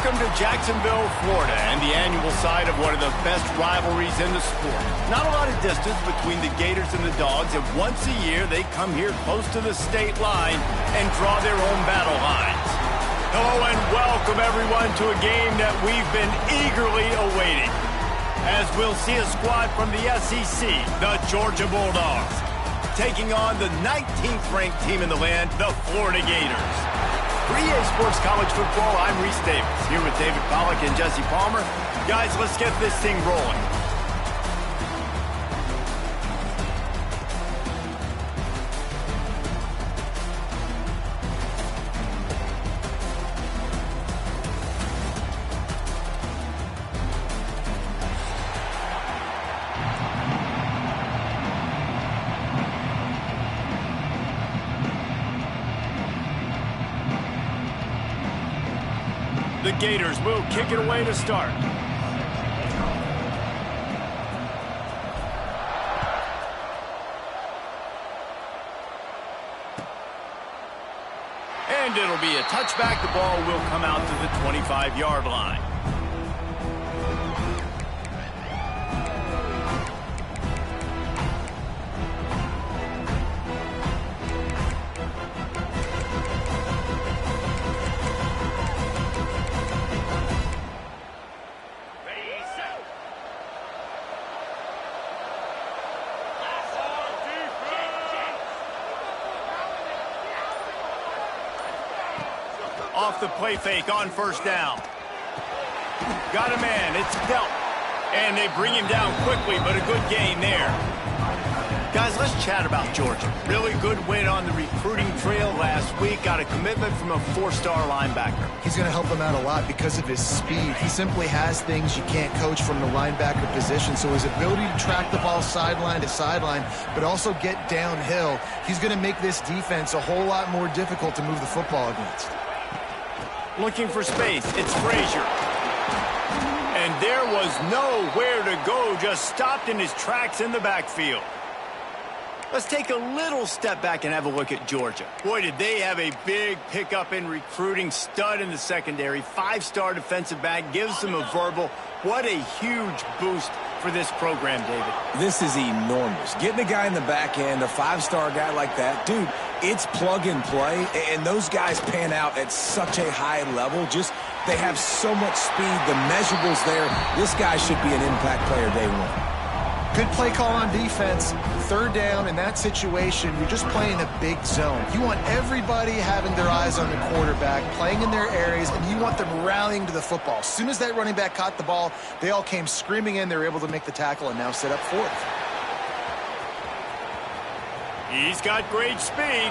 Welcome to Jacksonville, Florida, and the annual site of one of the best rivalries in the sport. Not a lot of distance between the Gators and the Dogs, and once a year they come here close to the state line and draw their own battle lines. Hello and welcome everyone to a game that we've been eagerly awaiting, as we'll see a squad from the SEC, the Georgia Bulldogs, taking on the 19th ranked team in the land, the Florida Gators. For EA Sports College Football, I'm Reese Davis, here with David Pollack and Jesse Palmer. Guys, let's get this thing rolling. The Gators will kick it away to start. And it'll be a touchback. The ball will come out to the 25-yard line. Off the play fake on first down. Got a man, it's dealt. And they bring him down quickly, but a good gain there. Guys, let's chat about Georgia. Really good win on the recruiting trail last week. Got a commitment from a four-star linebacker. He's going to help them out a lot because of his speed. He simply has things you can't coach from the linebacker position. So his ability to track the ball sideline to sideline, but also get downhill, he's going to make this defense a whole lot more difficult to move the football against. Looking for space, it's Frazier. And there was nowhere to go, just stopped in his tracks in the backfield. Let's take a little step back and have a look at Georgia. Boy, did they have a big pickup in recruiting. Stud in the secondary, five-star defensive back, gives them a verbal. What a huge boost for this program, David. This is enormous. Getting a guy in the back end, a five-star guy like that, dude, it's plug and play, and those guys pan out at such a high level. Just, they have so much speed, the measurables there. This guy should be an impact player day one. Good play call on defense. Third down in that situation, you're just playing a big zone. You want everybody having their eyes on the quarterback, playing in their areas, and you want them rallying to the football. As soon as that running back caught the ball, they all came screaming in. They were able to make the tackle and now set up fourth. He's got great speed.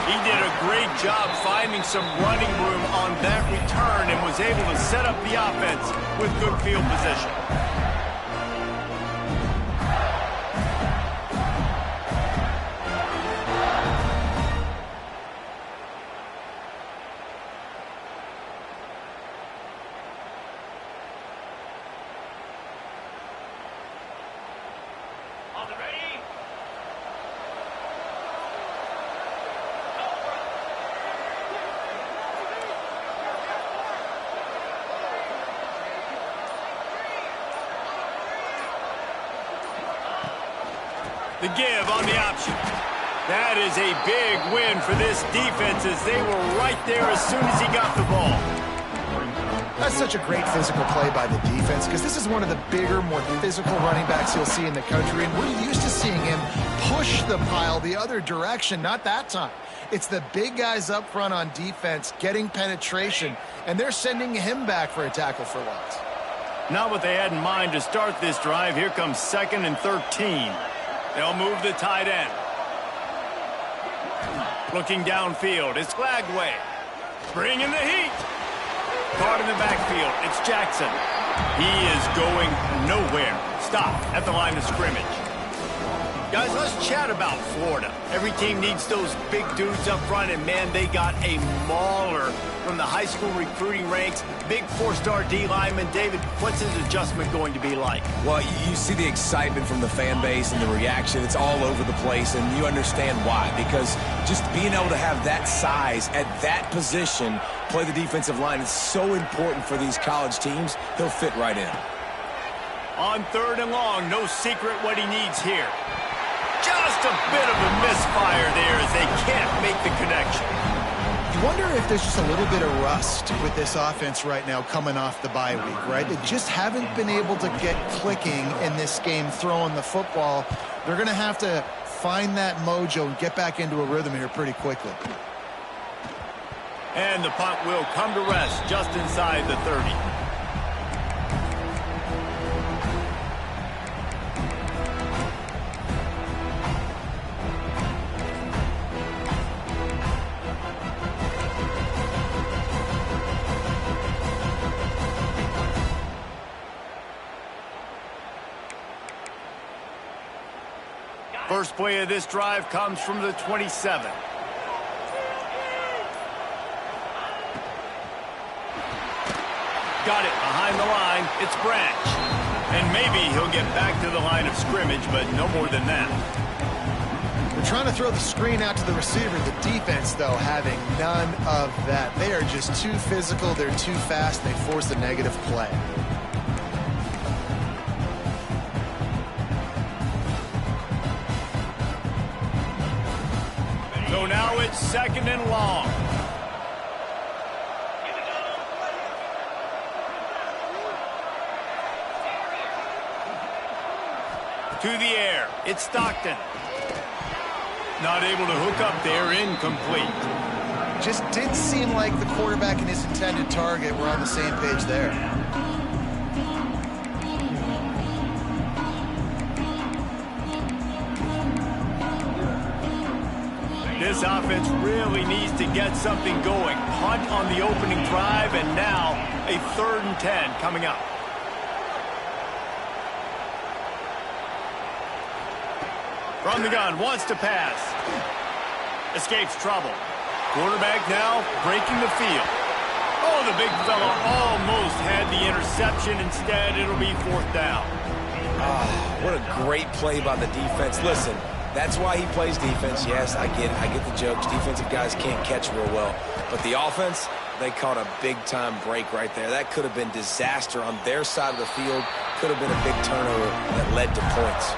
He did a great job finding some running room on that return and was able to set up the offense with good field position. The give on the option. That is a big win for this defense as they were right there as soon as he got the ball. That's such a great physical play by the defense because this is one of the bigger, more physical running backs you'll see in the country, and we're used to seeing him push the pile the other direction. Not that time. It's the big guys up front on defense getting penetration, and they're sending him back for a tackle for loss. Not what they had in mind to start this drive. Here comes 2nd and 13. They'll move the tight end. Looking downfield, it's Lagway. Bringing the heat. Caught in the backfield, it's Jackson. He is going nowhere. Stop at the line of scrimmage. Guys, let's chat about Florida. Every team needs those big dudes up front, and man, they got a mauler from the high school recruiting ranks. Big four-star D lineman. David, what's his adjustment going to be like? Well, you see the excitement from the fan base and the reaction. It's all over the place, and you understand why. Because just being able to have that size at that position, play the defensive line, is so important for these college teams. He'll fit right in. On 3rd and long, no secret what he needs here. Just a bit of a misfire there as they can't make the connection. You wonder if there's just a little bit of rust with this offense right now coming off the bye week, right? They just haven't been able to get clicking in this game throwing the football. They're going to have to find that mojo and get back into a rhythm here pretty quickly. And the punt will come to rest just inside the 30. First play of this drive comes from the 27. Got it behind the line. It's Branch. And maybe he'll get back to the line of scrimmage, but no more than that. They're trying to throw the screen out to the receiver. The defense, though, having none of that. They are just too physical. They're too fast. They force a negative play. So now it's 2nd and long. To the air. It's Stockton. Not able to hook up there. Incomplete. Just didn't seem like the quarterback and his intended target were on the same page there. This offense really needs to get something going. Punt on the opening drive, and now a 3rd and 10 coming up. From the gun, wants to pass. Escapes trouble. Quarterback now breaking the field. Oh, the big fella almost had the interception. Instead, it'll be 4th down. What a great play by the defense. Listen, that's why he plays defense. Yes, I get it. I get the jokes. Defensive guys can't catch real well. But the offense, they caught a big-time break right there. That could have been disaster on their side of the field. Could have been a big turnover that led to points.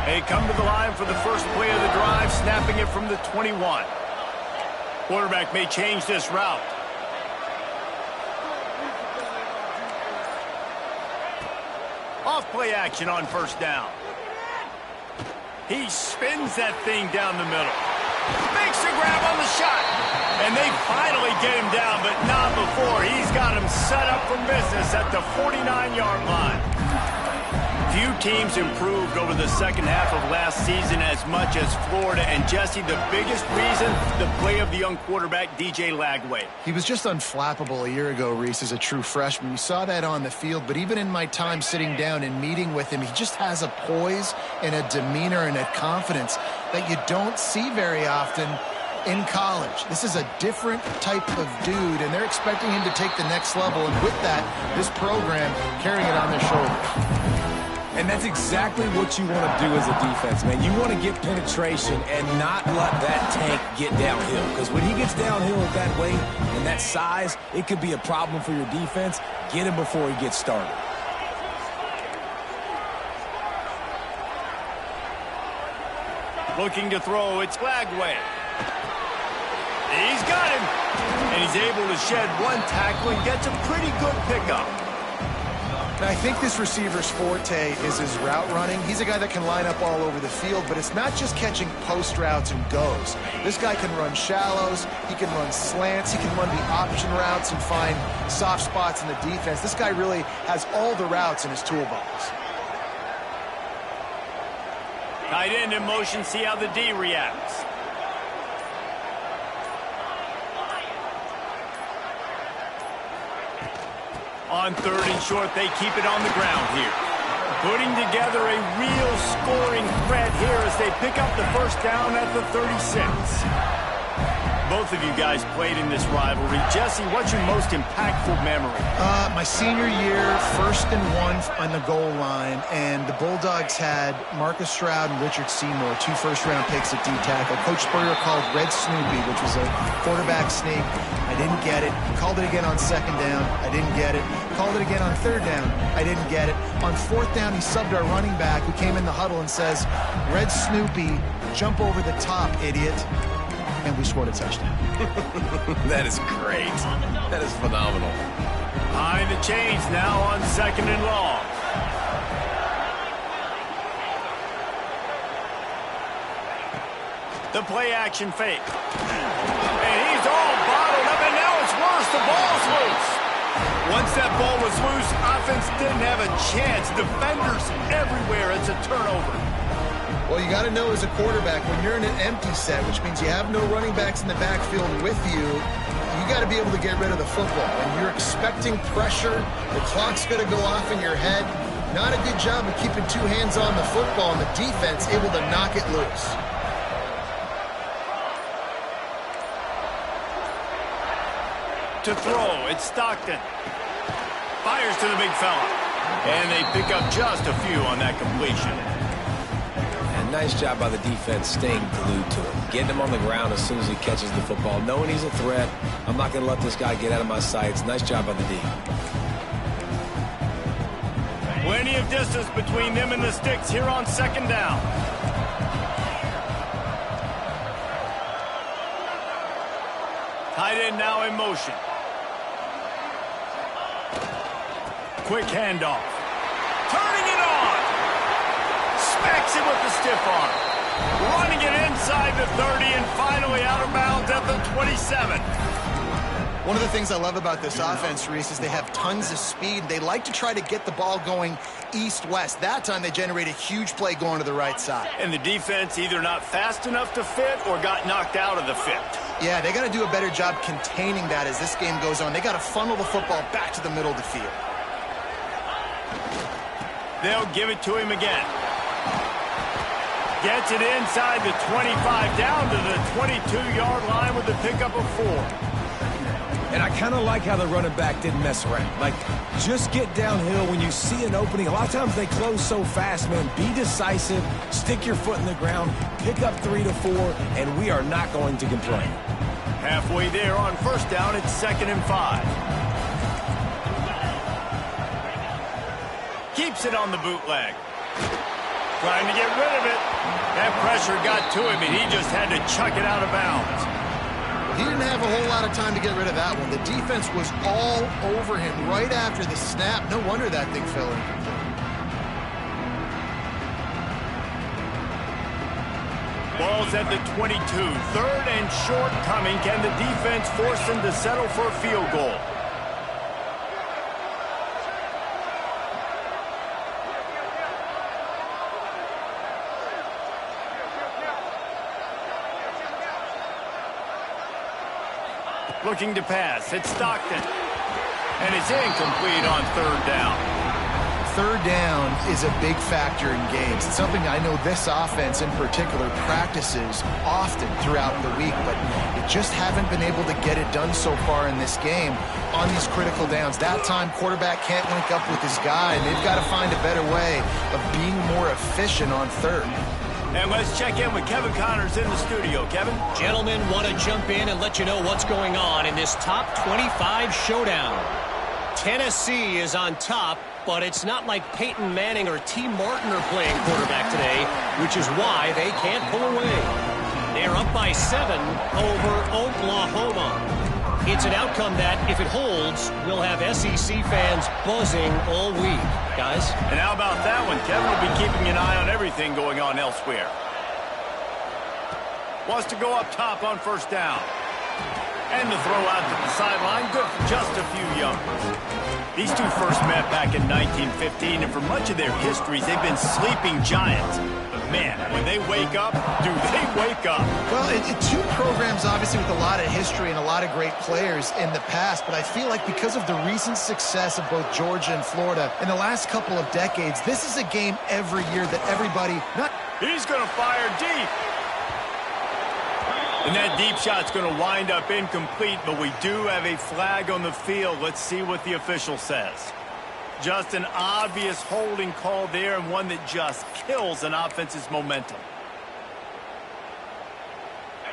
They come to the line for the first play of the drive, snapping it from the 21. Quarterback may change this route. Off play action on 1st down. He spins that thing down the middle. Makes a grab on the shot. And they finally get him down, but not before. He's got him set up for business at the 49-yard line. Few teams improved over the second half of last season as much as Florida. And, Jesse, the biggest reason, the play of the young quarterback, DJ Lagway. He was just unflappable a year ago, Reese, as a true freshman. You saw that on the field, but even in my time sitting down and meeting with him, he just has a poise and a demeanor and a confidence that you don't see very often in college. This is a different type of dude, and they're expecting him to take the next level. And with that, this program carrying it on their shoulders. And that's exactly what you want to do as a defense, man. You want to get penetration and not let that tank get downhill. Because when he gets downhill at that weight and that size, it could be a problem for your defense. Get him before he gets started. Looking to throw, it's Lagway. He's got him. And he's able to shed one tackle and gets a pretty good pickup. I think this receiver's forte is his route running. He's a guy that can line up all over the field, but it's not just catching post routes and goes. This guy can run shallows, he can run slants, he can run the option routes and find soft spots in the defense. This guy really has all the routes in his toolbox. Tight end in motion, see how the D reacts. On 3rd and short, they keep it on the ground here. Putting together a real scoring threat here as they pick up the first down at the 36. Both of you guys played in this rivalry. Jesse, what's your most impactful memory? My senior year, 1st and 1 on the goal line, and the Bulldogs had Marcus Stroud and Richard Seymour, 2 first-round picks at D-tackle. Coach Spurrier called Red Snoopy, which was a quarterback sneak. I didn't get it. Called it again on 2nd down. I didn't get it. Called it again on 3rd down. I didn't get it. On 4th down, he subbed our running back, who came in the huddle and says, "Red Snoopy, jump over the top, idiot." And we scored a touchdown. That is great. That is phenomenal. Behind the chains now on 2nd and long. The play action fake. And he's all bottled up, and now it's worse. The ball's loose. Once that ball was loose, offense didn't have a chance. Defenders everywhere. It's a turnover. Well, you got to know as a quarterback, when you're in an empty set, which means you have no running backs in the backfield with you, you got to be able to get rid of the football. And you're expecting pressure. The clock's going to go off in your head. Not a good job of keeping 2 hands on the football, and the defense able to knock it loose. To throw, it's Stockton. Fires to the big fella. And they pick up just a few on that completion. And nice job by the defense staying glued to him. Getting him on the ground as soon as he catches the football. Knowing he's a threat. I'm not going to let this guy get out of my sights. Nice job by the D. Plenty of distance between them and the sticks here on 2nd down. Tight end now in motion. Quick handoff. Turning it on. Smacks it with the stiff arm. Running it inside the 30 and finally out of bounds at the 27. One of the things I love about this offense, Reese, is they have tons of speed. They like to try to get the ball going east-west. That time they generate a huge play going to the right side. And the defense either not fast enough to fit or got knocked out of the fit. Yeah, they got to do a better job containing that as this game goes on. They got to funnel the football back to the middle of the field. They'll give it to him again. Gets it inside the 25, down to the 22-yard line with the pickup of 4. And I kind of like how the running back didn't mess around. Like, just get downhill when you see an opening. A lot of times they close so fast, man. Be decisive, stick your foot in the ground, pick up 3 to 4, and we are not going to complain. Halfway there on 1st down, it's 2nd and 5. Keeps it on the bootleg. Trying to get rid of it. That pressure got to him, and he just had to chuck it out of bounds. He didn't have a whole lot of time to get rid of that one. The defense was all over him right after the snap. No wonder that thing fell incomplete. Ball's at the 22. 3rd and short coming. Can the defense force them to settle for a field goal? Looking to pass. It's Stockton. And it's incomplete on 3rd down. 3rd down is a big factor in games. It's something I know this offense in particular practices often throughout the week, but they just haven't been able to get it done so far in this game on these critical downs. That time, quarterback can't link up with his guy, and they've got to find a better way of being more efficient on 3rd. And let's check in with Kevin Connors in the studio. Kevin? Gentlemen, want to jump in and let you know what's going on in this top 25 showdown. Tennessee is on top, but it's not like Peyton Manning or T. Martin are playing quarterback today, which is why they can't pull away. They're up by 7 over Oklahoma. It's an outcome that, if it holds, will have SEC fans buzzing all week. Guys? And how about that one? Kevin will be keeping an eye on everything going on elsewhere. Wants to go up top on 1st down. And the throw out to the sideline, good for just a few yards. These two first met back in 1915, and for much of their histories, they've been sleeping giants. Man, when they wake up, do they wake up? Well, two programs, obviously, with a lot of history and a lot of great players in the past, but I feel like because of the recent success of both Georgia and Florida in the last couple of decades, this is a game every year that everybody... He's going to fire deep. And that deep shot's going to wind up incomplete, but we do have a flag on the field. Let's see what the official says. Just an obvious holding call there, and one that just kills an offense's momentum.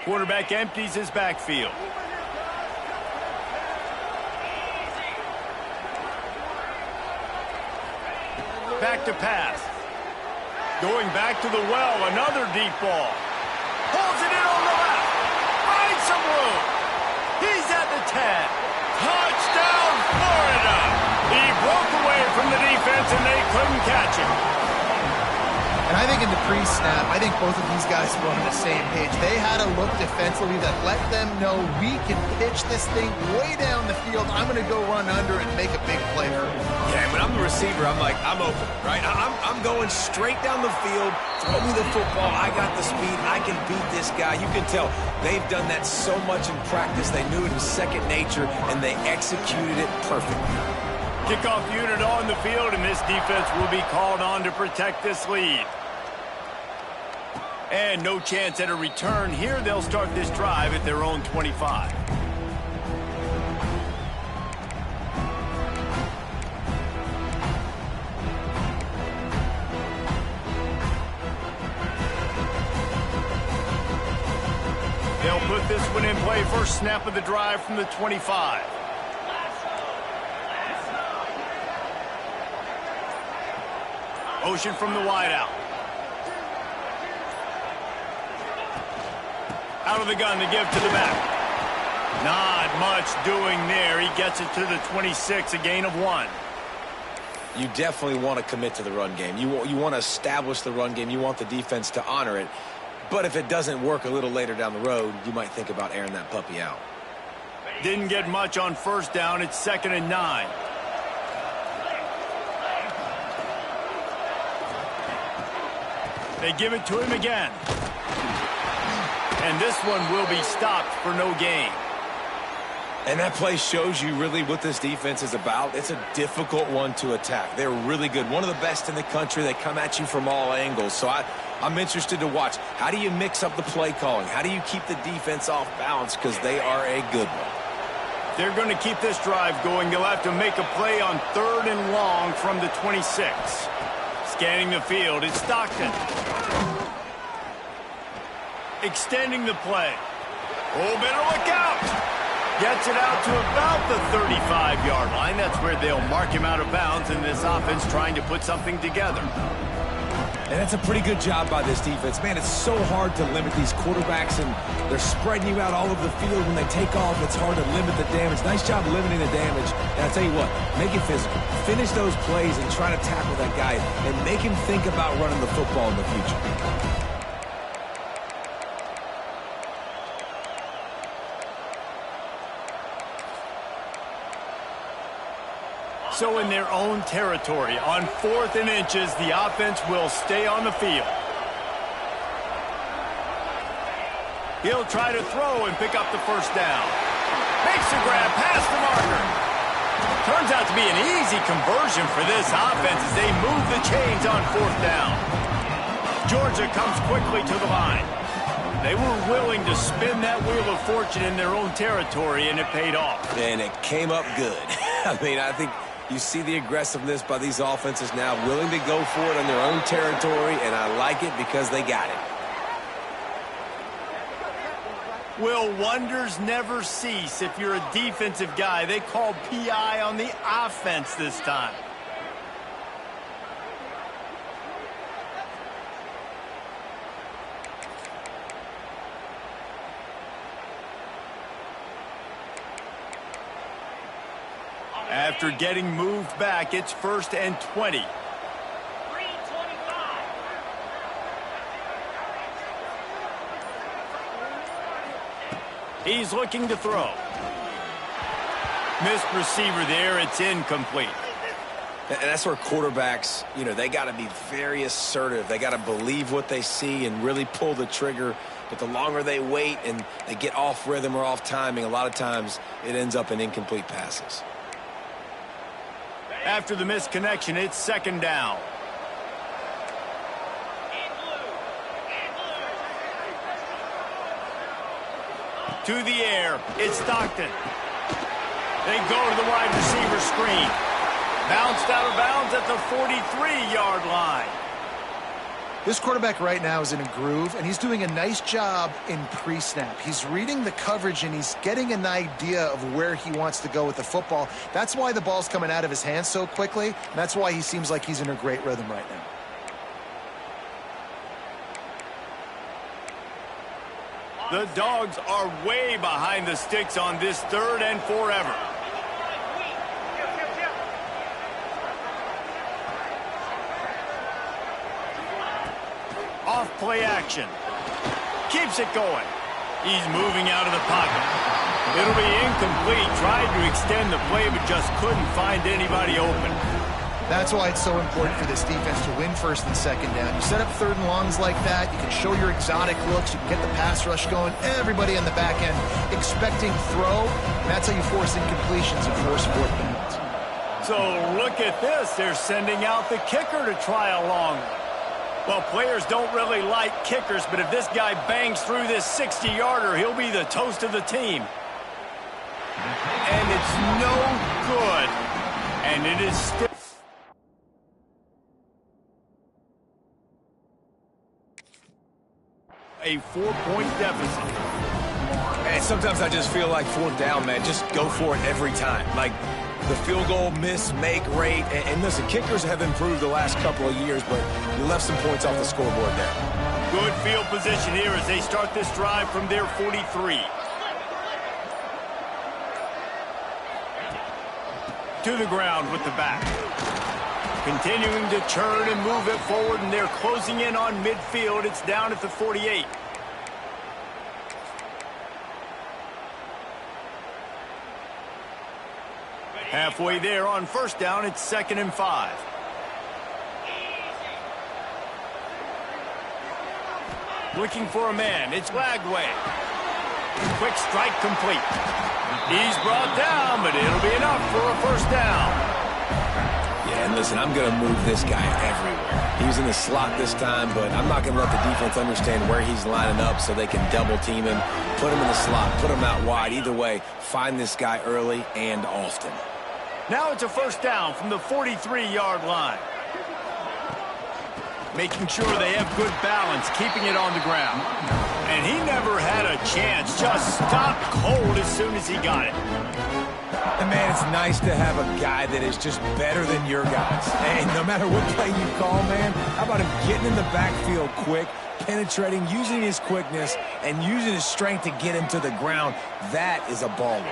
Quarterback empties his backfield. Back to pass. Going back to the well, another deep ball. Pulls it in on the left. Finds some room. He's at the 10. Touchdown, Florida. He broke away from the defense, and they couldn't catch him. And I think in the pre-snap, I think both of these guys were on the same page. They had a look defensively that let them know we can pitch this thing way down the field. I'm going to go run under and make a big play for it. Yeah, when I'm the receiver, I'm like, I'm open, right? I'm going straight down the field. Throw me the football. I got the speed. I can beat this guy. You can tell they've done that so much in practice. They knew it was second nature, and they executed it perfectly. Kickoff unit on the field, and this defense will be called on to protect this lead. And no chance at a return here. They'll start this drive at their own 25. They'll put this one in play. First snap of the drive from the 25. Motion from the wideout. Out of the gun to give to the back. Not much doing there. He gets it to the 26, a gain of 1. You definitely want to commit to the run game. You want to establish the run game. You want the defense to honor it. But if it doesn't work a little later down the road, you might think about airing that puppy out. Didn't get much on first down. It's 2nd and 9. They give it to him again. And this one will be stopped for no gain. And that play shows you really what this defense is about. It's a difficult one to attack. They're really good. One of the best in the country. They come at you from all angles. So I'm interested to watch. How do you mix up the play calling? How do you keep the defense off balance? Because they are a good one. They're going to keep this drive going. They'll have to make a play on 3rd and long from the 26. Scanning the field, it's Stockton. Extending the play. Oh, better look out. Gets it out to about the 35-yard line. That's where they'll mark him out of bounds in this offense trying to put something together. And that's a pretty good job by this defense. Man, it's so hard to limit these quarterbacks, and they're spreading you out all over the field. When they take off, it's hard to limit the damage. Nice job limiting the damage. And I'll tell you what, make it physical. Finish those plays and try to tackle that guy and make him think about running the football in the future. So in their own territory, on 4th and inches, the offense will stay on the field. He'll try to throw and pick up the first down. Makes the grab past the marker. Turns out to be an easy conversion for this offense as they move the chains on 4th down. Georgia comes quickly to the line. They were willing to spin that wheel of fortune in their own territory, and it paid off. And it came up good. I think you see the aggressiveness by these offenses now, willing to go for it on their own territory, and I like it because they got it. Will wonders never cease if you're a defensive guy? They called PI on the offense this time. After getting moved back, it's 1st and 20. He's looking to throw. Missed receiver there. It's incomplete. And that's where quarterbacks, they got to be very assertive. They got to believe what they see and really pull the trigger. But the longer they wait and they get off rhythm or off timing, a lot of times it ends up in incomplete passes. After the missed connection, it's second down. To the air, it's Stockton. They go to the wide receiver screen. Bounced out of bounds at the 43-yard line. This quarterback right now is in a groove, and he's doing a nice job in pre-snap. He's reading the coverage, and he's getting an idea of where he wants to go with the football. That's why the ball's coming out of his hands so quickly, and that's why he seems like he's in a great rhythm right now. The Dogs are way behind the sticks on this 3rd and forever. Off play action. Keeps it going. He's moving out of the pocket. It'll be incomplete. Tried to extend the play, but just couldn't find anybody open. That's why it's so important for this defense to win 1st and 2nd down. You set up 3rd and longs like that. You can show your exotic looks. You can get the pass rush going. Everybody on the back end expecting throw. And that's how you force incompletions and force 4th downs. So look at this. They're sending out the kicker to try a long one. Well, players don't really like kickers, but if this guy bangs through this 60-yarder, he'll be the toast of the team. And it's no good. And it is still... a 4-point deficit. And sometimes I just feel like 4th down, man. Just go for it every time. Like the field goal miss, make rate. And listen, kickers have improved the last couple of years, but you left some points off the scoreboard there. Good field position here as they start this drive from their 43. To the ground with the back. Continuing to turn and move it forward, and they're closing in on midfield. It's down at the 48. Halfway there on 1st down, it's 2nd and 5. Looking for a man, it's Lagway. Quick strike complete. He's brought down, but it'll be enough for a 1st down. Yeah, and listen, I'm going to move this guy everywhere. He's in the slot this time, but I'm not going to let the defense understand where he's lining up so they can double team him, put him in the slot, put him out wide. Either way, find this guy early and often. Now it's a 1st down from the 43-yard line. Making sure they have good balance, keeping it on the ground. And he never had a chance, just stopped cold as soon as he got it. And, man, it's nice to have a guy that is just better than your guys. And no matter what play you call, man, how about him getting in the backfield quick, penetrating, using his quickness, and using his strength to get him to the ground. That is a baller.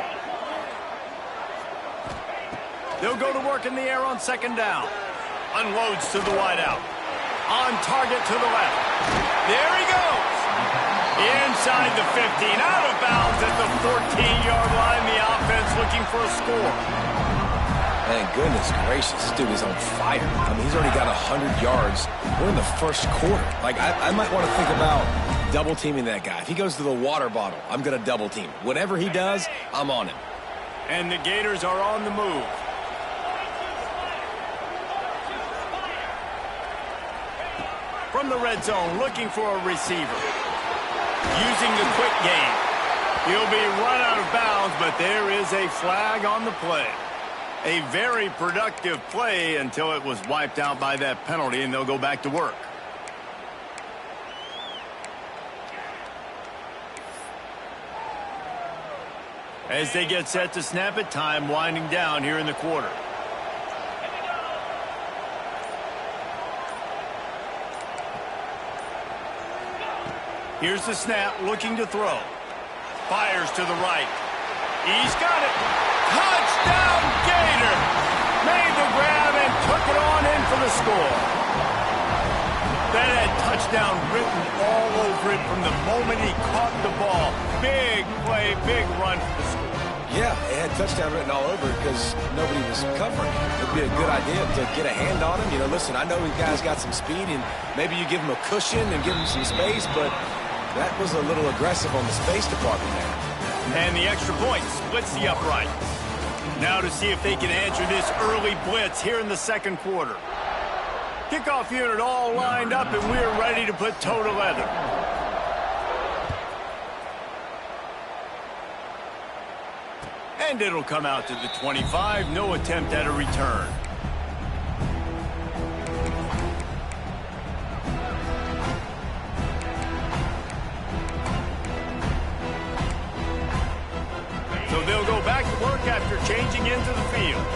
They'll go to work in the air on 2nd down. Unloads to the wideout. On target to the left. There he goes. Inside the 15, out of bounds at the 14-yard line. The offense looking for a score. Man, goodness gracious, this dude is on fire. I mean, he's already got 100 yards. We're in the 1st quarter. Like, I might want to think about double teaming that guy. If he goes to the water bottle, I'm going to double team. Whatever he does, I'm on him. And the Gators are on the move. From the red zone, looking for a receiver. Using the quick game. He'll be run out of bounds, but there is a flag on the play. A very productive play until it was wiped out by that penalty, and they'll go back to work. As they get set to snap it, time winding down here in the quarter. Here's the snap, looking to throw. Fires to the right. He's got it. Touchdown, Gator! Made the grab and took it on in for the score. That had touchdown written all over it from the moment he caught the ball. Big play, big run for the score. Yeah, it had touchdown written all over it because nobody was covering it. It would be a good idea to get a hand on him. You know, listen, I know these guys got some speed, and maybe you give him a cushion and give him some space, but that was a little aggressive on the space department there. And the extra point splits the upright. Now to see if they can answer this early blitz here in the second quarter. Kickoff unit all lined up, and we're ready to put toe to leather. And it'll come out to the 25. No attempt at a return. So they'll go back to work after changing into the field.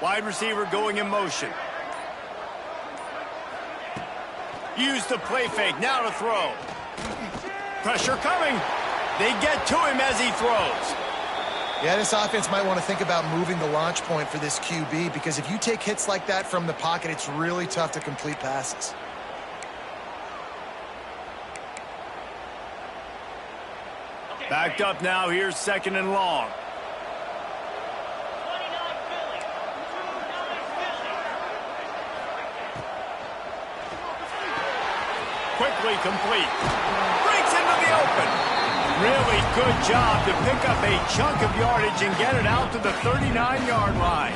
Wide receiver going in motion. Use the play fake, now to throw. Pressure coming. They get to him as he throws. Yeah, this offense might want to think about moving the launch point for this QB, because if you take hits like that from the pocket, it's really tough to complete passes. Backed up now, here's second and long. Quickly complete. Breaks into the open. Really good job to pick up a chunk of yardage and get it out to the 39-yard line.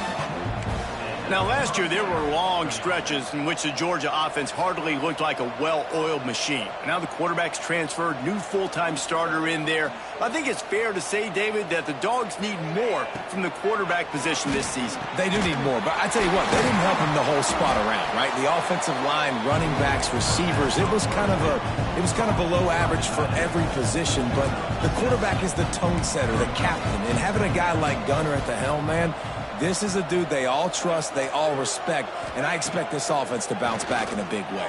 Now, last year, there were long stretches in which the Georgia offense hardly looked like a well-oiled machine. Now the quarterback's transferred, new full-time starter in there. I think it's fair to say, David, that the Dogs need more from the quarterback position this season. They do need more, but I tell you what, they didn't help him the whole spot around, right? The offensive line, running backs, receivers, it was kind of below average for every position, but the quarterback is the tone setter, the captain, and having a guy like Gunner at the helm, man, this is a dude they all trust, they all respect, and I expect this offense to bounce back in a big way.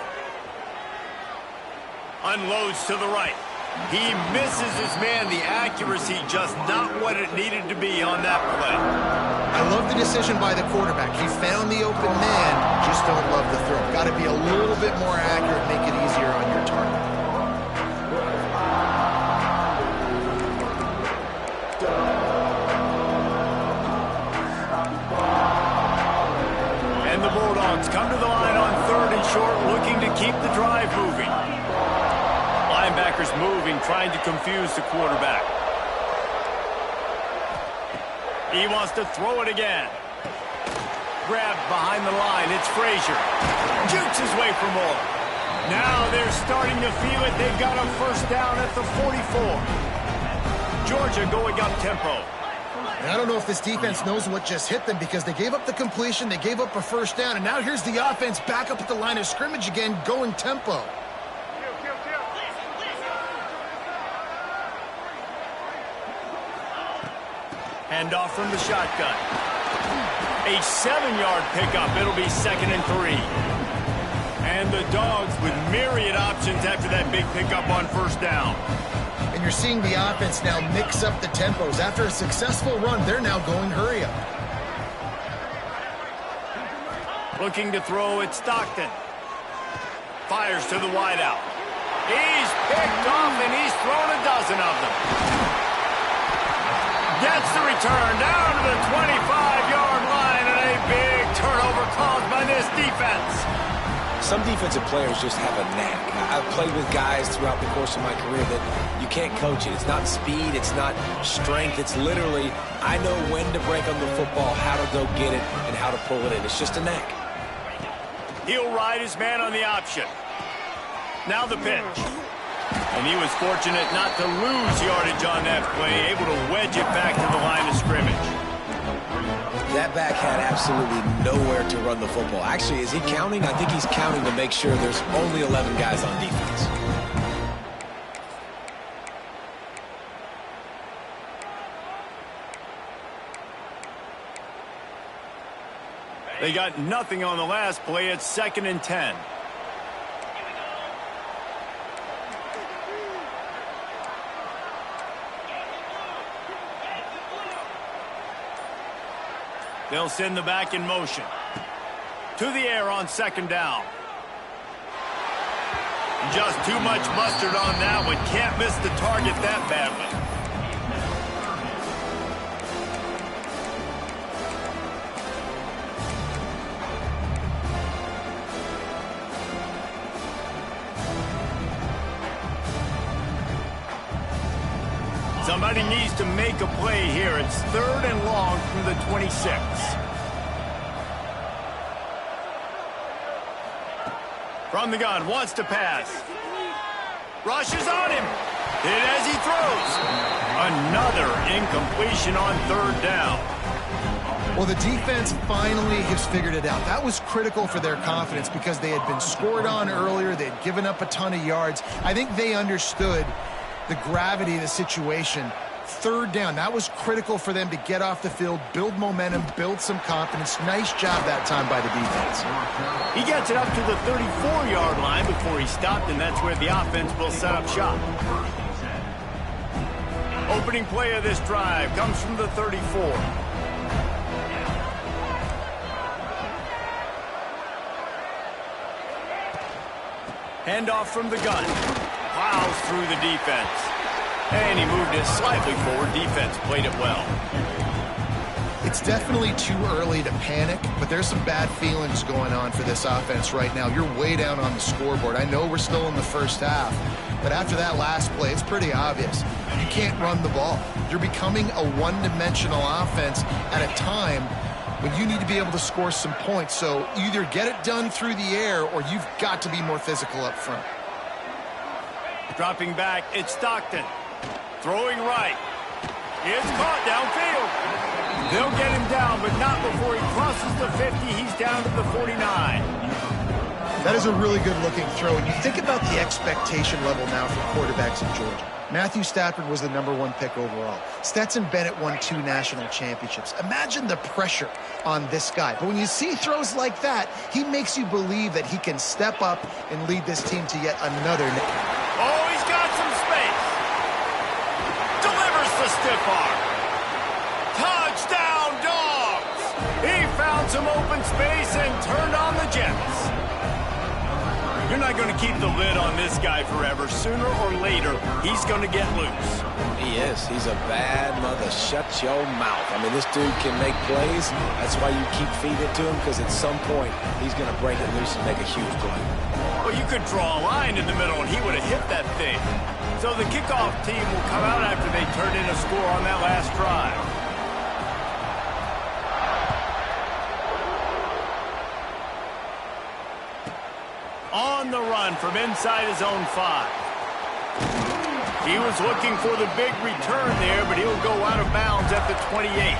Unloads to the right. He misses his man. The accuracy just not what it needed to be on that play. I love the decision by the quarterback. He found the open man, just don't love the throw. Got to be a little bit more accurate, make it easier on your target. And the Bulldogs come to the line on third and short, looking to keep the drive moving. Linebackers moving, trying to confuse the quarterback. He wants to throw it again. Grabbed behind the line, it's Frazier. Jukes his way for more. Now they're starting to feel it. They've got a first down at the 44. Georgia going up tempo. And I don't know if this defense knows what just hit them, because they gave up the completion, they gave up a first down, and now here's the offense back up at the line of scrimmage again, going tempo. Handoff from the shotgun. A 7-yard pickup. It'll be 2nd and 3. And the Dogs with myriad options after that big pickup on first down. And you're seeing the offense now mix up the tempos. After a successful run, they're now going hurry up. Looking to throw at Stockton. Fires to the wideout. He's picked off, and he's thrown a dozen of them. Gets the return down to the 25-yard line, and a big turnover caused by this defense. Some defensive players just have a knack. I've played with guys throughout the course of my career that you can't coach it. It's not speed, it's not strength. It's literally, I know when to break on the football, how to go get it, and how to pull it in. It's just a knack. He'll ride his man on the option. Now the pitch. And he was fortunate not to lose yardage on that play, able to wedge it back to the line of scrimmage. That back had absolutely nowhere to run the football. Actually, is he counting? I think he's counting to make sure there's only 11 guys on defense. They got nothing on the last play. It's 2nd and 10. They'll send the back in motion. To the air on 2nd down. Just too much mustard on that one. Can't miss the target that badly. Somebody needs to make a play here. It's 3rd and long from the 26. From the gun, wants to pass. Rushes on him. Hit as he throws. Another incompletion on 3rd down. Well, the defense finally has figured it out. That was critical for their confidence because they had been scored on earlier. They had given up a ton of yards. I think they understood the gravity of the situation. 3rd down, that was critical for them to get off the field, build momentum, build some confidence. Nice job that time by the defense. He gets it up to the 34-yard line before he stopped, and that's where the offense will set up shop. Opening play of this drive comes from the 34. Handoff from the gun. Plows through the defense. And he moved it slightly forward. Defense played it well. It's definitely too early to panic, but there's some bad feelings going on for this offense right now. You're way down on the scoreboard. I know we're still in the first half, but after that last play, it's pretty obvious. You can't run the ball. You're becoming a one-dimensional offense at a time when you need to be able to score some points. So either get it done through the air or you've got to be more physical up front. Dropping back, it's Stockton. Throwing right. It's caught downfield. They'll get him down, but not before he crosses the 50. He's down to the 49. That is a really good-looking throw. And you think about the expectation level now for quarterbacks in Georgia. Matthew Stafford was the #1 pick overall. Stetson Bennett won 2 national championships. Imagine the pressure on this guy. But when you see throws like that, he makes you believe that he can step up and lead this team to yet another. Oh, he's got some space. Delivers the stiff arm. Touchdown, Dogs! He found some open space and turned on the Jets. You're not going to keep the lid on this guy forever. Sooner or later, he's going to get loose. He is. He's a bad mother. Shut your mouth. I mean, this dude can make plays. That's why you keep feeding it to him, because at some point, he's going to break it loose and make a huge play. Well, you could draw a line in the middle, and he would have hit that thing. So the kickoff team will come out after they turn in a score on that last drive. On the run from inside his own 5. He was looking for the big return there, but he'll go out of bounds at the 28.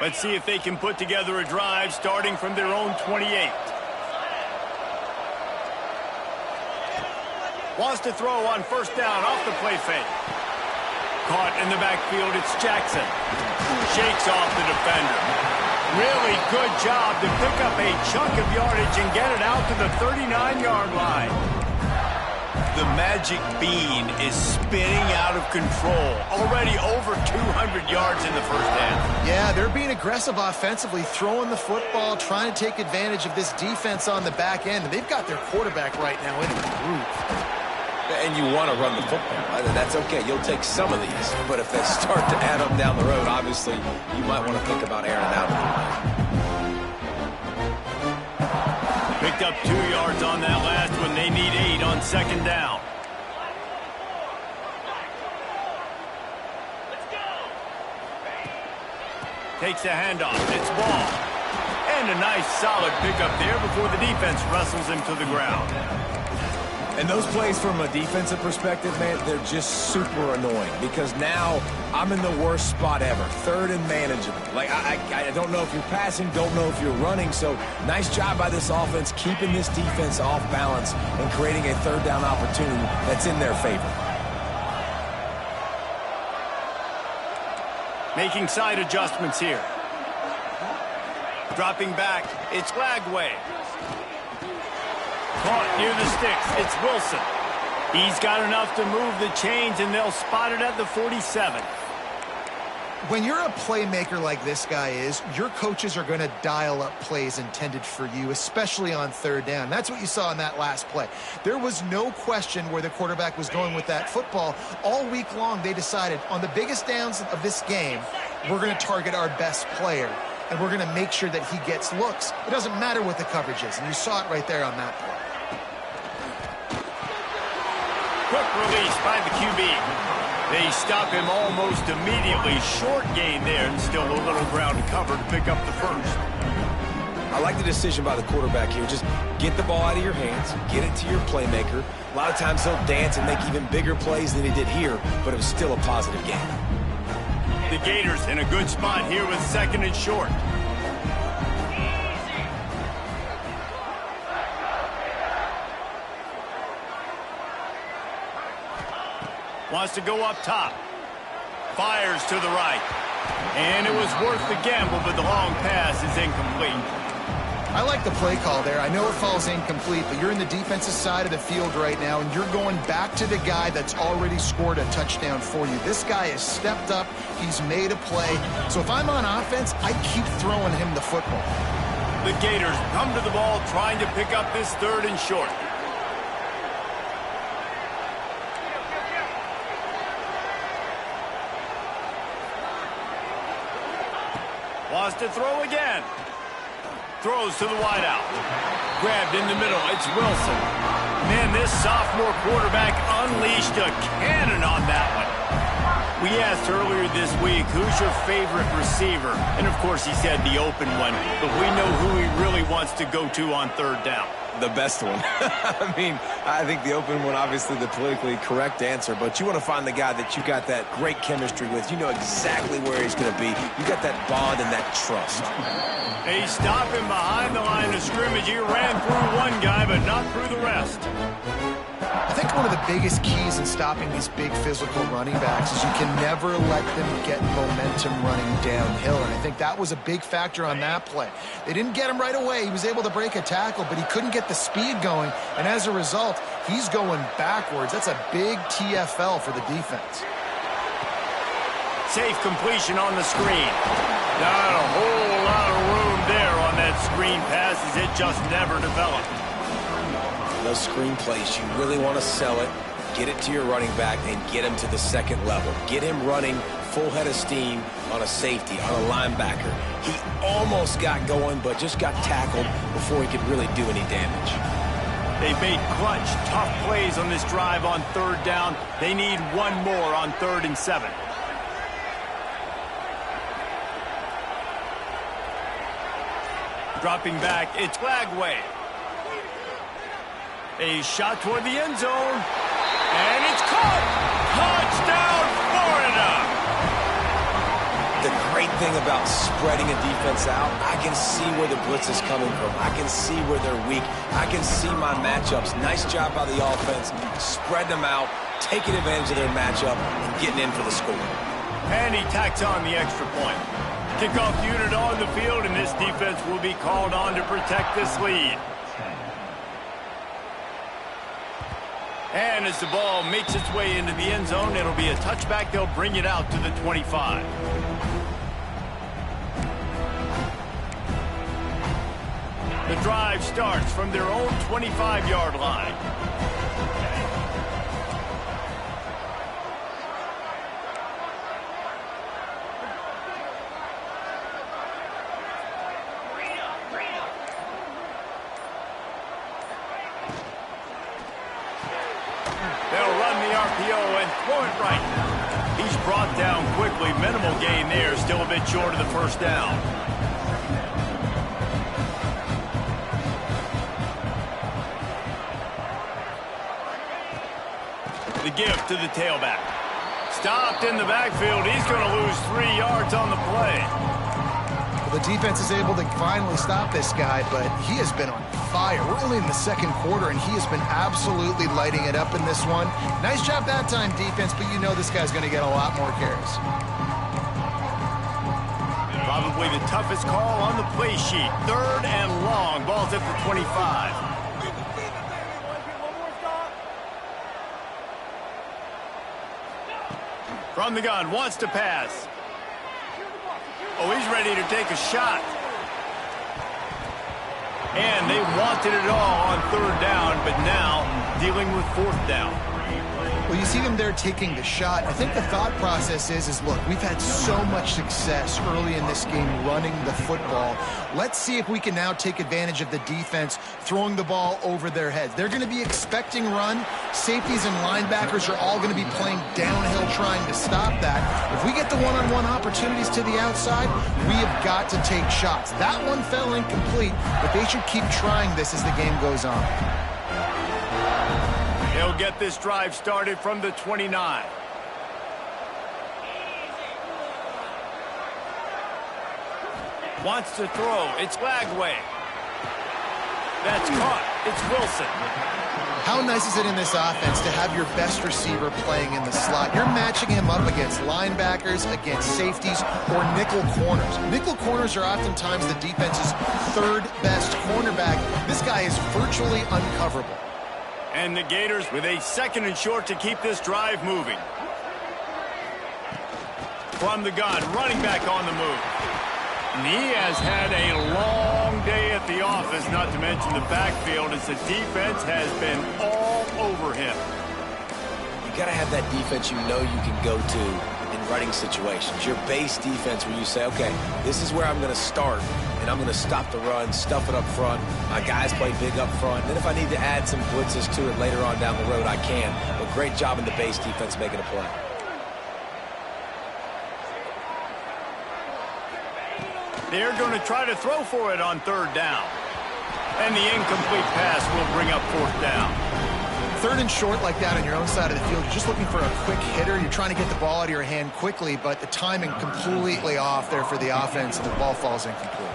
Let's see if they can put together a drive starting from their own 28. Wants to throw on 1st down off the play fake. Caught in the backfield, it's Jackson. Shakes off the defender. Really good job to pick up a chunk of yardage and get it out to the 39-yard line. The magic bean is spinning out of control. Already over 200 yards in the first half. Yeah, they're being aggressive offensively, throwing the football, trying to take advantage of this defense on the back end. And they've got their quarterback right now in the groove. And you want to run the football. That's okay. You'll take some of these. But if they start to add up down the road, obviously, you might want to think about airing it out. Picked up 2 yards on that last one. They need 8 on 2nd down. Takes a handoff. It's ball. And a nice solid pickup there before the defense wrestles him to the ground. And those plays from a defensive perspective, man, they're just super annoying because now I'm in the worst spot ever. 3rd and manageable. Like, I don't know if you're passing, don't know if you're running. So nice job by this offense keeping this defense off balance and creating a 3rd down opportunity that's in their favor. Making side adjustments here. Dropping back, it's Lagway. Caught near the sticks, it's Wilson. He's got enough to move the chains, and they'll spot it at the 47. When you're a playmaker like this guy is, your coaches are going to dial up plays intended for you, especially on third down. That's what you saw in that last play. There was no question where the quarterback was going with that football. All week long, they decided on the biggest downs of this game, we're going to target our best player, and we're going to make sure that he gets looks. It doesn't matter what the coverage is, and you saw it right there on that play. Quick release by the QB. They stop him almost immediately. Short gain there, and still a little ground to cover to pick up the first. I like the decision by the quarterback here. Just get the ball out of your hands, get it to your playmaker. A lot of times he'll dance and make even bigger plays than he did here, but it was still a positive game. The Gators in a good spot here with second and short. Wants to go up top. Fires to the right. And it was worth the gamble, but the long pass is incomplete. I like the play call there. I know it falls incomplete, but you're in the defensive side of the field right now, and you're going back to the guy that's already scored a touchdown for you. This guy has stepped up. He's made a play. So if I'm on offense, I keep throwing him the football. The Gators come to the ball trying to pick up this third and short. Wants to throw again. Throws to the wideout. Grabbed in the middle. It's Wilson. Man, this sophomore quarterback unleashed a cannon on that one. We asked earlier this week, who's your favorite receiver? And, of course, he said the open one. But we know who he really wants to go to on third down. The best one. I mean, I think the open one, obviously the politically correct answer, but you want to find the guy that you got that great chemistry with. You know exactly where he's going to be. You got that bond and that trust. They stop him behind the line of scrimmage. He ran through one guy, but not through the rest. I think one of the biggest keys in stopping these big physical running backs is you can never let them get momentum running downhill, and I think that was a big factor on that play. They didn't get him right away. He was able to break a tackle, but he couldn't get the speed going, and as a result, he's going backwards. That's a big TFL for the defense. Safe completion on the screen. Not a whole lot of room there on that screen pass as it just never developed. Those screen plays, you really want to sell it, get it to your running back, and get him to the second level. Get him running full head of steam on a safety, on a linebacker. He almost got going, but just got tackled before he could really do any damage. They made clutch, tough plays on this drive on third down. They need one more on 3rd and 7. Dropping back, it's Flagway. A shot toward the end zone, and it's caught! Touchdown, Florida! The great thing about spreading a defense out, I can see where the blitz is coming from. I can see where they're weak. I can see my matchups. Nice job by the offense, spreading them out, taking advantage of their matchup, and getting in for the score. And he tacks on the extra point. Kickoff unit on the field, and this defense will be called on to protect this lead. And as the ball makes its way into the end zone, it'll be a touchback. They'll bring it out to the 25. The drive starts from their own 25-yard line. And throw it right. He's brought down quickly. Minimal gain there. Still a bit short of the first down. The give to the tailback. Stopped in the backfield. He's going to lose 3 yards on the play. Well, the defense is able to finally stop this guy, but he has been on fire. We're only in the second quarter, and he has been absolutely lighting it up in this one. Nice job that time, defense, but you know this guy's going to get a lot more carries. Probably the toughest call on the play sheet. 3rd and long. Ball's at the 25. From the gun, wants to pass. Oh, he's ready to take a shot. And they wanted it all on third down, but now dealing with fourth down. Well, you see them there taking the shot. I think the thought process is look, we've had so much success early in this game running the football. Let's see if we can now take advantage of the defense throwing the ball over their heads. They're going to be expecting run. Safeties and linebackers are all going to be playing downhill trying to stop that. If we get the one-on-one opportunities to the outside, we have got to take shots. That one fell incomplete, but they should keep trying this as the game goes on. They'll get this drive started from the 29. Wants to throw. It's Lagway. That's caught. It's Wilson. How nice is it in this offense to have your best receiver playing in the slot? You're matching him up against linebackers, against safeties, or nickel corners. Nickel corners are oftentimes the defense's third best cornerback. This guy is virtually uncoverable. And the Gators with a 2nd and short to keep this drive moving. From the gun, running back on the move. And he has had a long day at the office, not to mention the backfield, as the defense has been all over him. You got to have that defense you know you can go to in running situations. Your base defense where you say, okay, this is where I'm going to start, and I'm going to stop the run, stuff it up front. My guys play big up front. Then if I need to add some blitzes to it later on down the road, I can. But great job in the base defense making a play. They're going to try to throw for it on third down. And the incomplete pass will bring up fourth down. 3rd and short like that on your own side of the field, you're just looking for a quick hitter. You're trying to get the ball out of your hand quickly, but the timing completely off there for the offense, and the ball falls incomplete.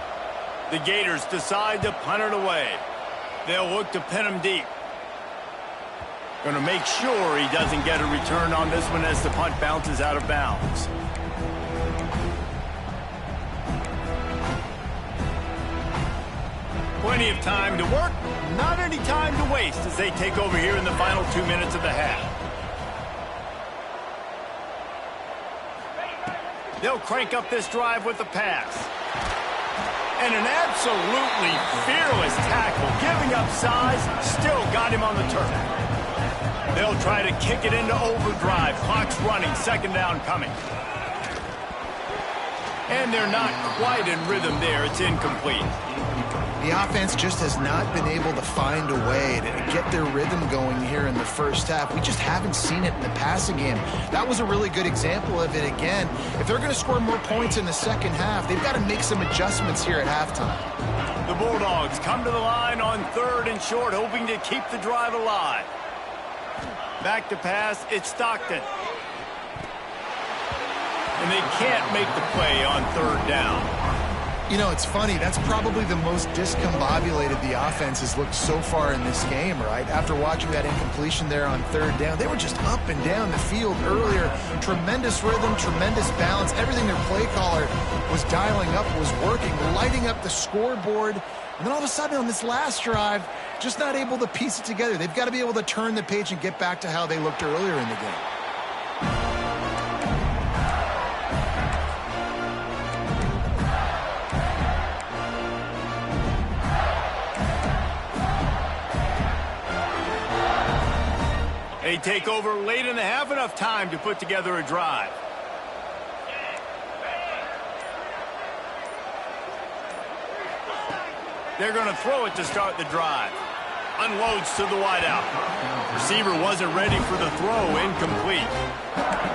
The Gators decide to punt it away. They'll look to pin him deep. Going to make sure he doesn't get a return on this one as the punt bounces out of bounds. Plenty of time to work, not any time to waste as they take over here in the final 2 minutes of the half. They'll crank up this drive with the pass. And an absolutely fearless tackle, giving up size, still got him on the turf. They'll try to kick it into overdrive. Clock's running, 2nd down coming. And they're not quite in rhythm there. It's incomplete. The offense just has not been able to find a way to get their rhythm going here in the first half. We just haven't seen it in the passing game. That was a really good example of it again. If they're going to score more points in the second half, they've got to make some adjustments here at halftime. The Bulldogs come to the line on 3rd and short, hoping to keep the drive alive. Back to pass, it's Stockton. And they can't make the play on 3rd down. You know, it's funny. That's probably the most discombobulated the offense has looked so far in this game, right? After watching that incompletion there on 3rd down, they were just up and down the field earlier. Tremendous rhythm, tremendous balance. Everything their play caller was dialing up was working, lighting up the scoreboard. And then all of a sudden on this last drive, just not able to piece it together. They've got to be able to turn the page and get back to how they looked earlier in the game. They take over late in the half, enough time to put together a drive. They're going to throw it to start the drive. Unloads to the wideout. Receiver wasn't ready for the throw, incomplete.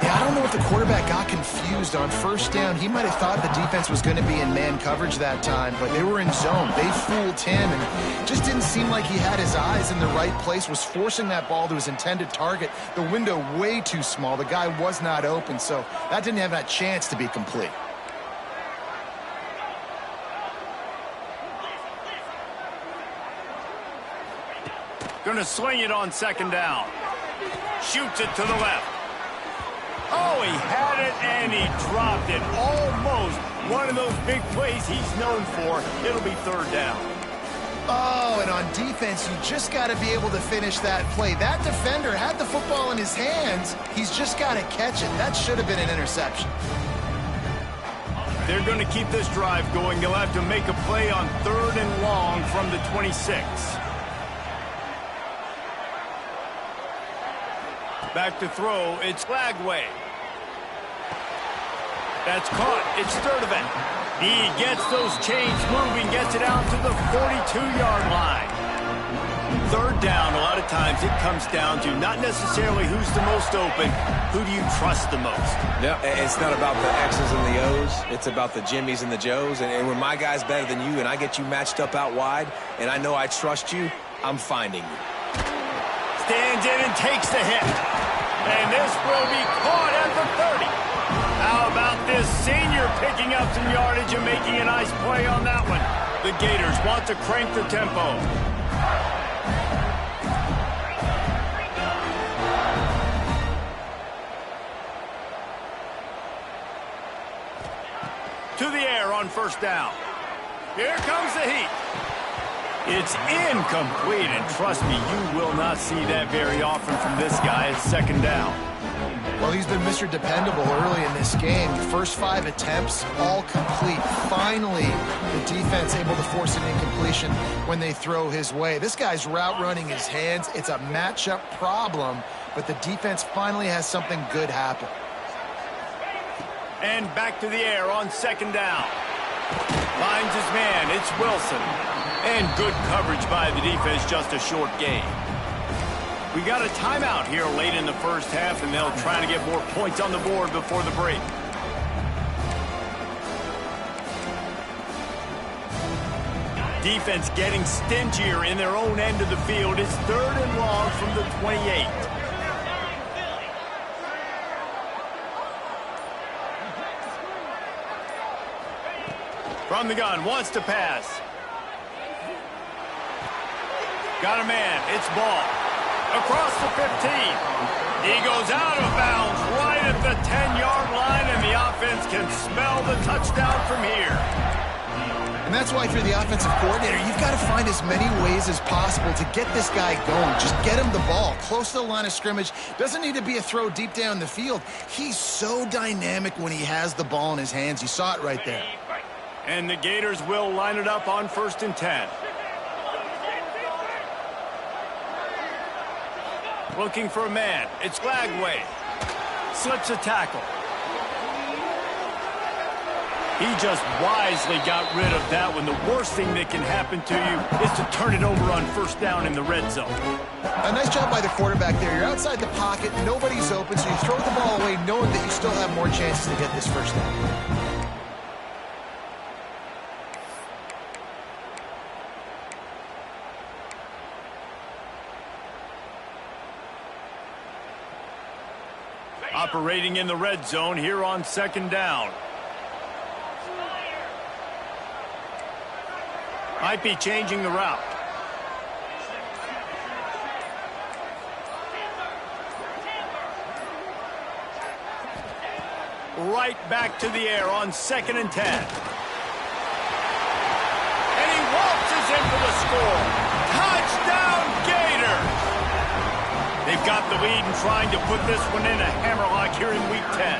Yeah, I don't know if the quarterback got confused on 1st down. He might have thought the defense was going to be in man coverage that time, but they were in zone. They fooled him, and just didn't seem like he had his eyes in the right place, was forcing that ball to his intended target. The window way too small. The guy was not open, so that didn't have that chance to be complete. Going to swing it on 2nd down. Shoots it to the left. Oh, he had it and he dropped it. Almost one of those big plays he's known for. It'll be 3rd down. Oh, and on defense, you just got to be able to finish that play. That defender had the football in his hands. He's just got to catch it. That should have been an interception. They're going to keep this drive going. They'll have to make a play on 3rd and long from the 26. Back to throw. It's Flagway. That's caught. It's Sturdivant. He gets those chains moving, gets it out to the 42-yard line. 3rd down, a lot of times it comes down to not necessarily who's the most open, who do you trust the most? Yeah, it's not about the X's and the O's. It's about the Jimmies and the Joes. And when my guy's better than you and I get you matched up out wide and I know I trust you, I'm finding you. Stands in and takes the hit. And this will be caught at the 30. How about this senior picking up some yardage and making a nice play on that one? The Gators want to crank the tempo. To the air on 1st down. Here comes the heat. It's incomplete, and trust me, you will not see that very often from this guy. It's 2nd down. Well, he's been Mr. Dependable early in this game. The first 5 attempts, all complete. Finally, the defense able to force an incompletion when they throw his way. This guy's route running his hands. It's a matchup problem, but the defense finally has something good happen. And back to the air on 2nd down. Finds his man. It's Wilson. And good coverage by the defense, just a short gain. We got a timeout here late in the first half, and they'll try to get more points on the board before the break. Defense getting stingier in their own end of the field. It's 3rd and long from the 28. From the gun, wants to pass. Got a man, it's Ball. Across the 15. He goes out of bounds right at the 10-yard line, and the offense can smell the touchdown from here. And that's why if you're the offensive coordinator, you've got to find as many ways as possible to get this guy going. Just get him the ball close to the line of scrimmage. Doesn't need to be a throw deep down the field. He's so dynamic when he has the ball in his hands. You saw it right there. And the Gators will line it up on 1st and 10. Looking for a man. It's Flagway. Slips a tackle. He just wisely got rid of that one. The worst thing that can happen to you is to turn it over on 1st down in the red zone. A nice job by the quarterback there. You're outside the pocket. Nobody's open, so you throw the ball away knowing that you still have more chances to get this 1st down. Operating in the red zone here on 2nd down. Might be changing the route. Right back to the air on 2nd and 10. And he waltzes in for the score. Touchdown, Gator! They've got the lead and trying to put this one in a hammerlock here in Week 10.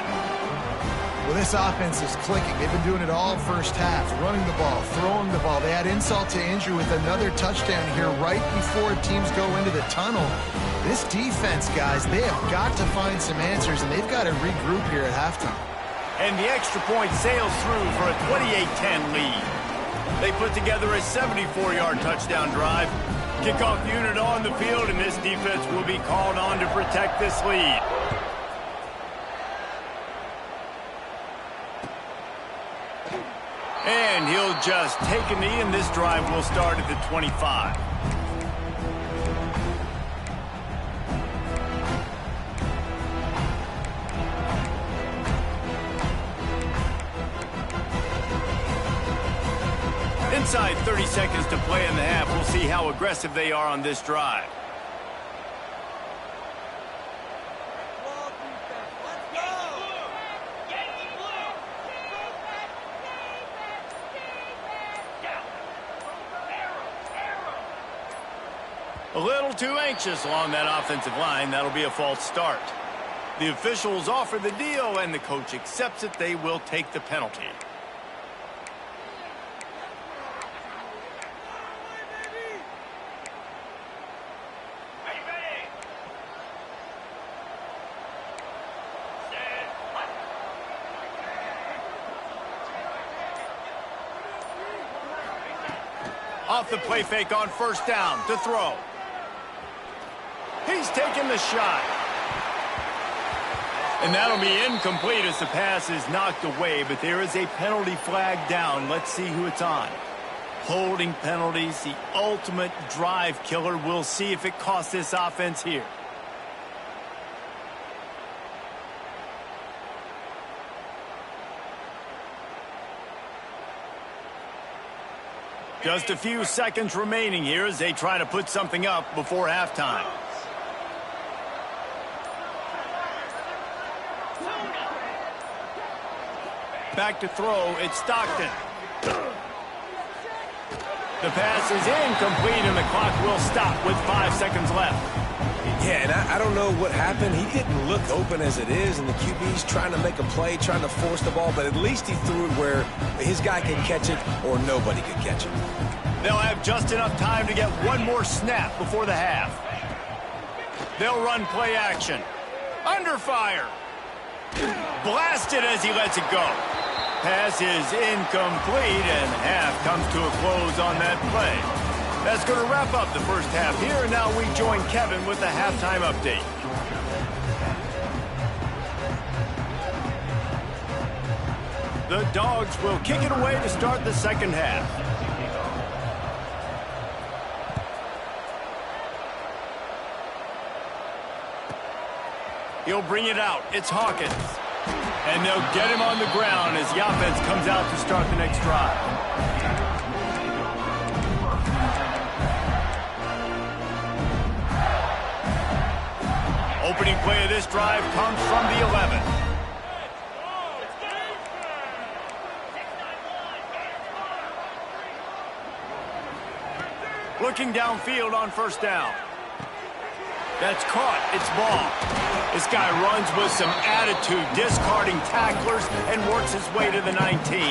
Well, this offense is clicking. They've been doing it all first half, running the ball, throwing the ball. They had insult to injury with another touchdown here right before teams go into the tunnel. This defense, guys, they have got to find some answers, and they've got to regroup here at halftime. And the extra point sails through for a 28-10 lead. They put together a 74-yard touchdown drive. Kickoff unit on the field, and this defense will be called on to protect this lead. And he'll just take a knee, and this drive will start at the 25. Inside 30 seconds to play in the half. We'll see how aggressive they are on this drive. A little too anxious along that offensive line. That'll be a false start. The officials offer the deal, and the coach accepts it. They will take the penalty. Off the play fake on first down to throw. He's taking the shot. And that'll be incomplete as the pass is knocked away, but there is a penalty flag down. Let's see who it's on. Holding penalties, the ultimate drive killer. We'll see if it costs this offense here. Just a few seconds remaining here as they try to put something up before halftime. Back to throw, it's Stockton. The pass is incomplete and the clock will stop with 5 seconds left. Yeah, and I don't know what happened. He didn't look open as it is, and the QB's trying to make a play, trying to force the ball, but at least he threw it where his guy could catch it or nobody could catch it. They'll have just enough time to get one more snap before the half. They'll run play action. Under fire. Blasted as he lets it go. Pass is incomplete, and half comes to a close on that play. That's going to wrap up the first half here, and now we join Kevin with the halftime update. The Dogs will kick it away to start the second half. He'll bring it out. It's Hawkins. And they'll get him on the ground as the offense comes out to start the next drive. Opening play of this drive comes from the 11. Looking downfield on first down. That's caught. It's ball. This guy runs with some attitude, discarding tacklers, and works his way to the 19.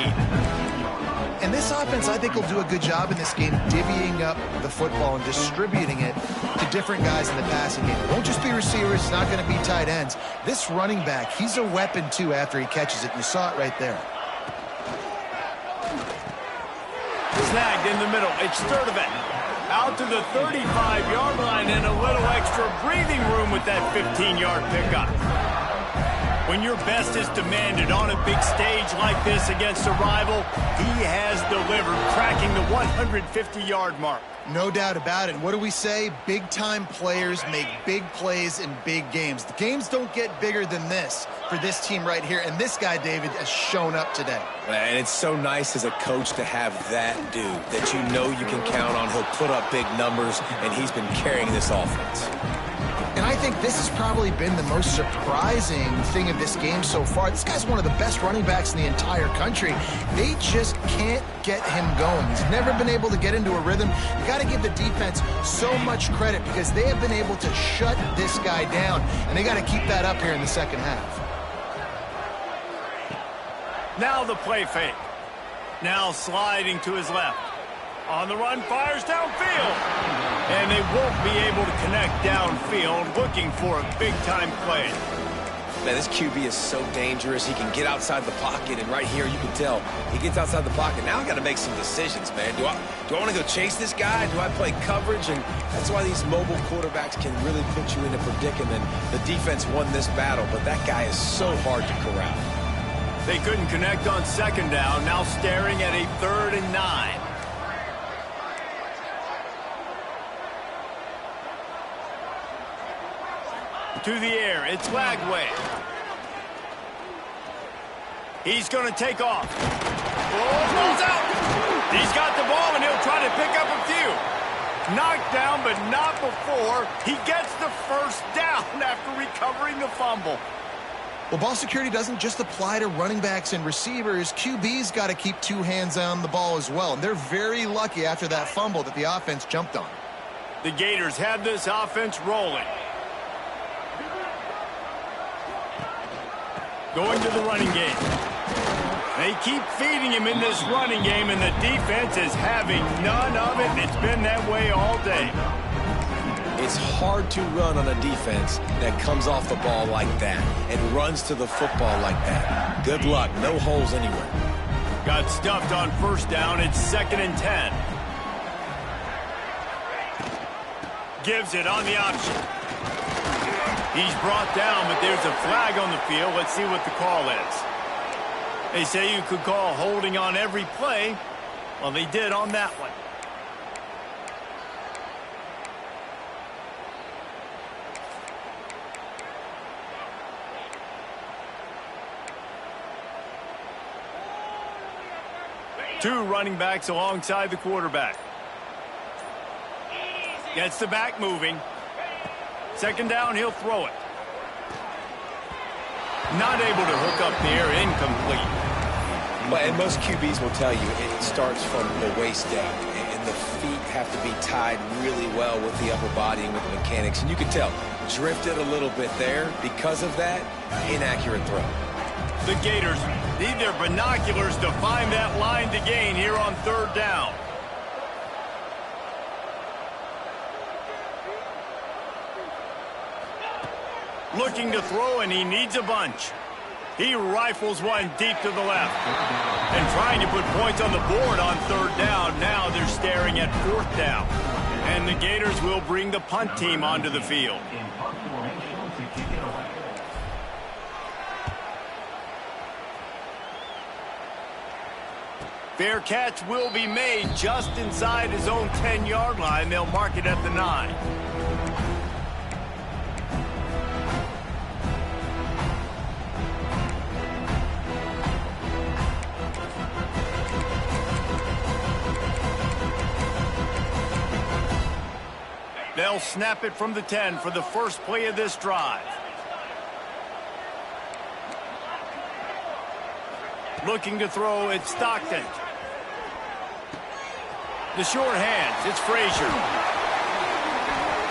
And this offense, I think, will do a good job in this game divvying up the football and distributing it to different guys in the passing game. It won't just be receivers. It's not going to be tight ends. This running back, he's a weapon, too, after he catches it. You saw it right there. Snagged in the middle. It's Sturdivant. Out to the 35-yard line and a little extra breathing room with that 15-yard pickup. When your best is demanded on a big stage like this against a rival, he has delivered, cracking the 150-yard mark. No doubt about it. What do we say? Big-time players make big plays in big games. The games don't get bigger than this for this team right here, and this guy, David, has shown up today. And it's so nice as a coach to have that dude that you know you can count on. He'll put up big numbers, and he's been carrying this offense. And I think this has probably been the most surprising thing of this game so far. This guy's one of the best running backs in the entire country. They just can't get him going. He's never been able to get into a rhythm. You got to give the defense so much credit because they have been able to shut this guy down, and they got to keep that up here in the second half. Now the play fake. Now sliding to his left. On the run, fires downfield. And they won't be able to connect downfield, looking for a big-time play. Man, this QB is so dangerous. He can get outside the pocket, and right here you can tell he gets outside the pocket. Now I got to make some decisions, man. Do I want to go chase this guy? Do I play coverage? And that's why these mobile quarterbacks can really put you in a predicament. The defense won this battle, but that guy is so hard to corral. They couldn't connect on second down. Now staring at a 3rd and 9. To the air, it's Lagway. He's going to take off. Oh, rolls out. He's got the ball, and he'll try to pick up a few. Knocked down, but not before. He gets the first down after recovering the fumble. Well, ball security doesn't just apply to running backs and receivers. QB's got to keep 2 hands on the ball as well. And they're very lucky after that fumble that the offense jumped on. The Gators have this offense rolling. Going to the running game. They keep feeding him in this running game, and the defense is having none of it. It's been that way all day. It's hard to run on a defense that comes off the ball like that and runs to the football like that. Good luck. No holes anywhere. Got stuffed on first down. It's 2nd and 10. Gives it on the option. He's brought down, but there's a flag on the field. Let's see what the call is. They say you could call holding on every play. Well, they did on that one. Two running backs alongside the quarterback. Gets the back moving. 2nd down, he'll throw it. Not able to hook up there, incomplete. Well, and most QBs will tell you it starts from the waist down, and the feet have to be tied really well with the upper body and with the mechanics. And you can tell, drifted a little bit there. Because of that, inaccurate throw. The Gators need their binoculars to find that line to gain here on 3rd down. Looking to throw, and he needs a bunch. He rifles one deep to the left. And trying to put points on the board on 3rd down. Now they're staring at 4th down. And the Gators will bring the punt team onto the field. Fair catch will be made just inside his own 10-yard line. They'll mark it at the 9. They'll snap it from the 10 for the first play of this drive. Looking to throw, it's Stockton. The short hands, it's Frazier.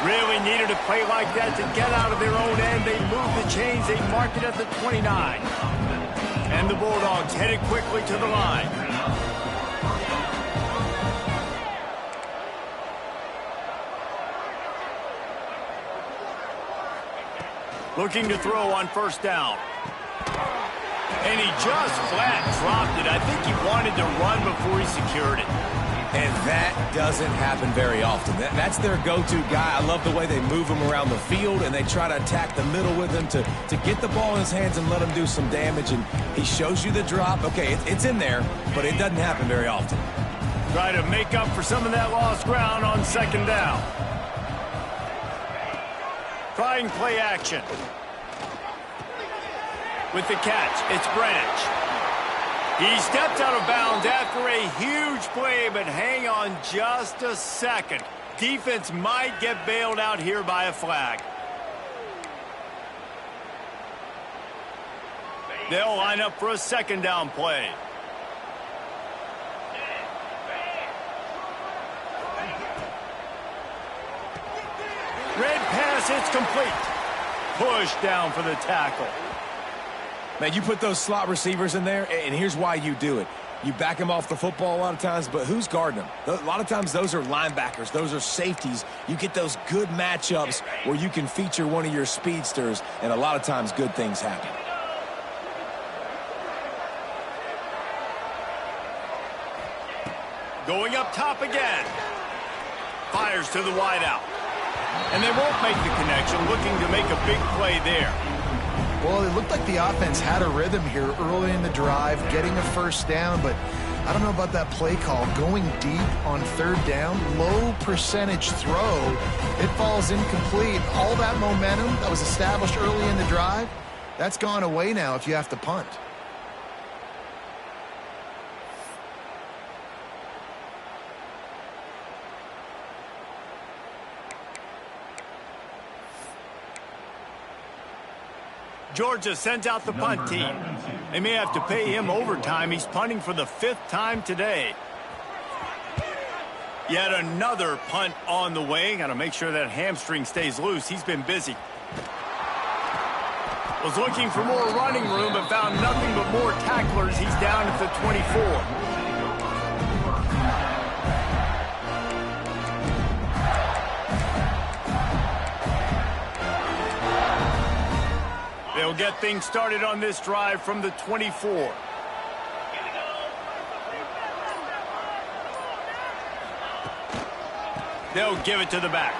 Really needed a play like that to get out of their own end. They move the chains, they mark it at the 29. And the Bulldogs headed quickly to the line. Looking to throw on 1st down. And he just flat dropped it. I think he wanted to run before he secured it. And that doesn't happen very often. That's their go-to guy. I love the way they move him around the field, and they try to attack the middle with him to get the ball in his hands and let him do some damage. And he shows you the drop. Okay, it's in there, but it doesn't happen very often. Try to make up for some of that lost ground on 2nd down. Trying play action. With the catch, it's Branch. He steps out of bounds after a huge play, but hang on just a second. Defense might get bailed out here by a flag. They'll line up for a 2nd down play. Red pass, it's complete. Push down for the tackle. Man, you put those slot receivers in there, and here's why you do it. You back them off the football a lot of times, but who's guarding them? A lot of times those are linebackers. Those are safeties. You get those good matchups where you can feature one of your speedsters, and a lot of times good things happen. Going up top again. Fires to the wideout. And they won't make the connection, looking to make a big play there. Well, it looked like the offense had a rhythm here early in the drive, getting a 1st down, but I don't know about that play call. Going deep on 3rd down, low percentage throw, it falls incomplete. All that momentum that was established early in the drive, that's gone away now if you have to punt. Georgia sends out the punt team. They may have to pay him overtime. He's punting for the 5th time today. Yet another punt on the way. Got to make sure that hamstring stays loose. He's been busy. Was looking for more running room, but found nothing but more tacklers. He's down at the 24. They'll get things started on this drive from the 24. They'll give it to the back.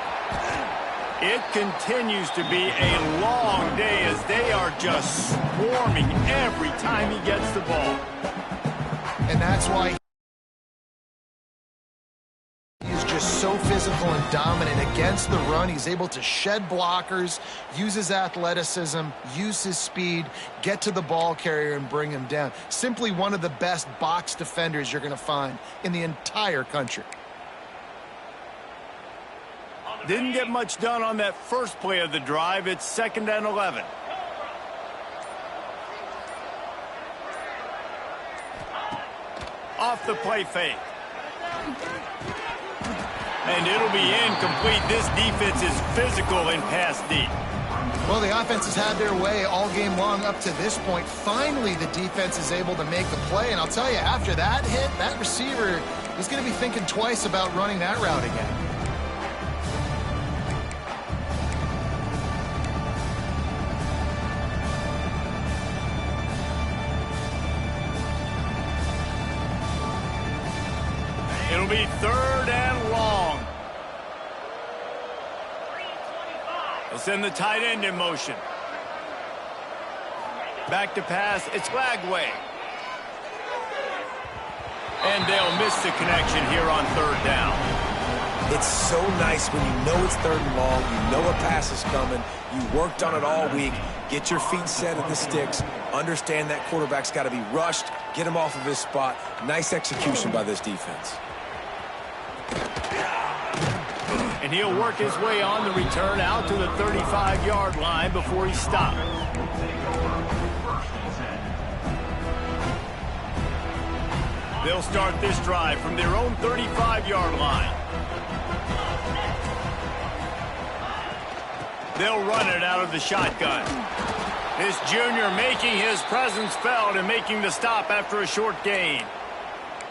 It continues to be a long day as they are just swarming every time he gets the ball. And that's why he's just so physical and dominant against the run. He's able to shed blockers, use his athleticism, use his speed, get to the ball carrier and bring him down. Simply one of the best box defenders you're going to find in the entire country. Didn't get much done on that first play of the drive. It's 2nd and 11. Off the play fake. And it'll be incomplete. This defense is physical in pass deep. Well, the offense has had their way all game long up to this point. Finally, the defense is able to make the play. And I'll tell you, after that hit, that receiver is going to be thinking twice about running that route again. It'll be 3rd and long. They'll send the tight end in motion. Back to pass. It's Lagway. And they'll miss the connection here on 3rd down. It's so nice when you know it's 3rd and long, you know a pass is coming, you worked on it all week, get your feet set at the sticks, understand that quarterback's got to be rushed, get him off of his spot. Nice execution by this defense. And he'll work his way on the return out to the 35-yard line before he stopped. They'll start this drive from their own 35-yard line. They'll run it out of the shotgun. This junior making his presence felt and making the stop after a short gain.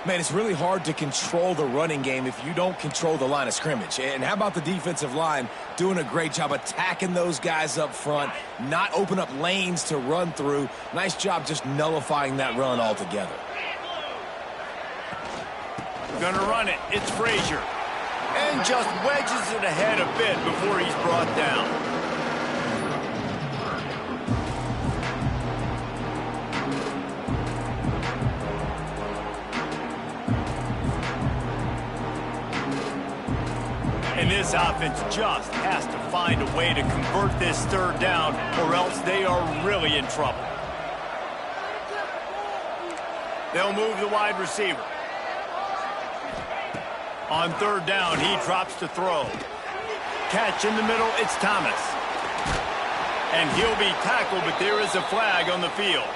Man, it's really hard to control the running game if you don't control the line of scrimmage. And how about the defensive line doing a great job attacking those guys up front, not open up lanes to run through. Nice job just nullifying that run altogether. Gonna run it. It's Frazier. And just wedges it ahead a bit before he's brought down. And this offense just has to find a way to convert this 3rd down, or else they are really in trouble. They'll move the wide receiver. On 3rd down, he drops to throw. Catch in the middle, it's Thomas. And he'll be tackled, but there is a flag on the field.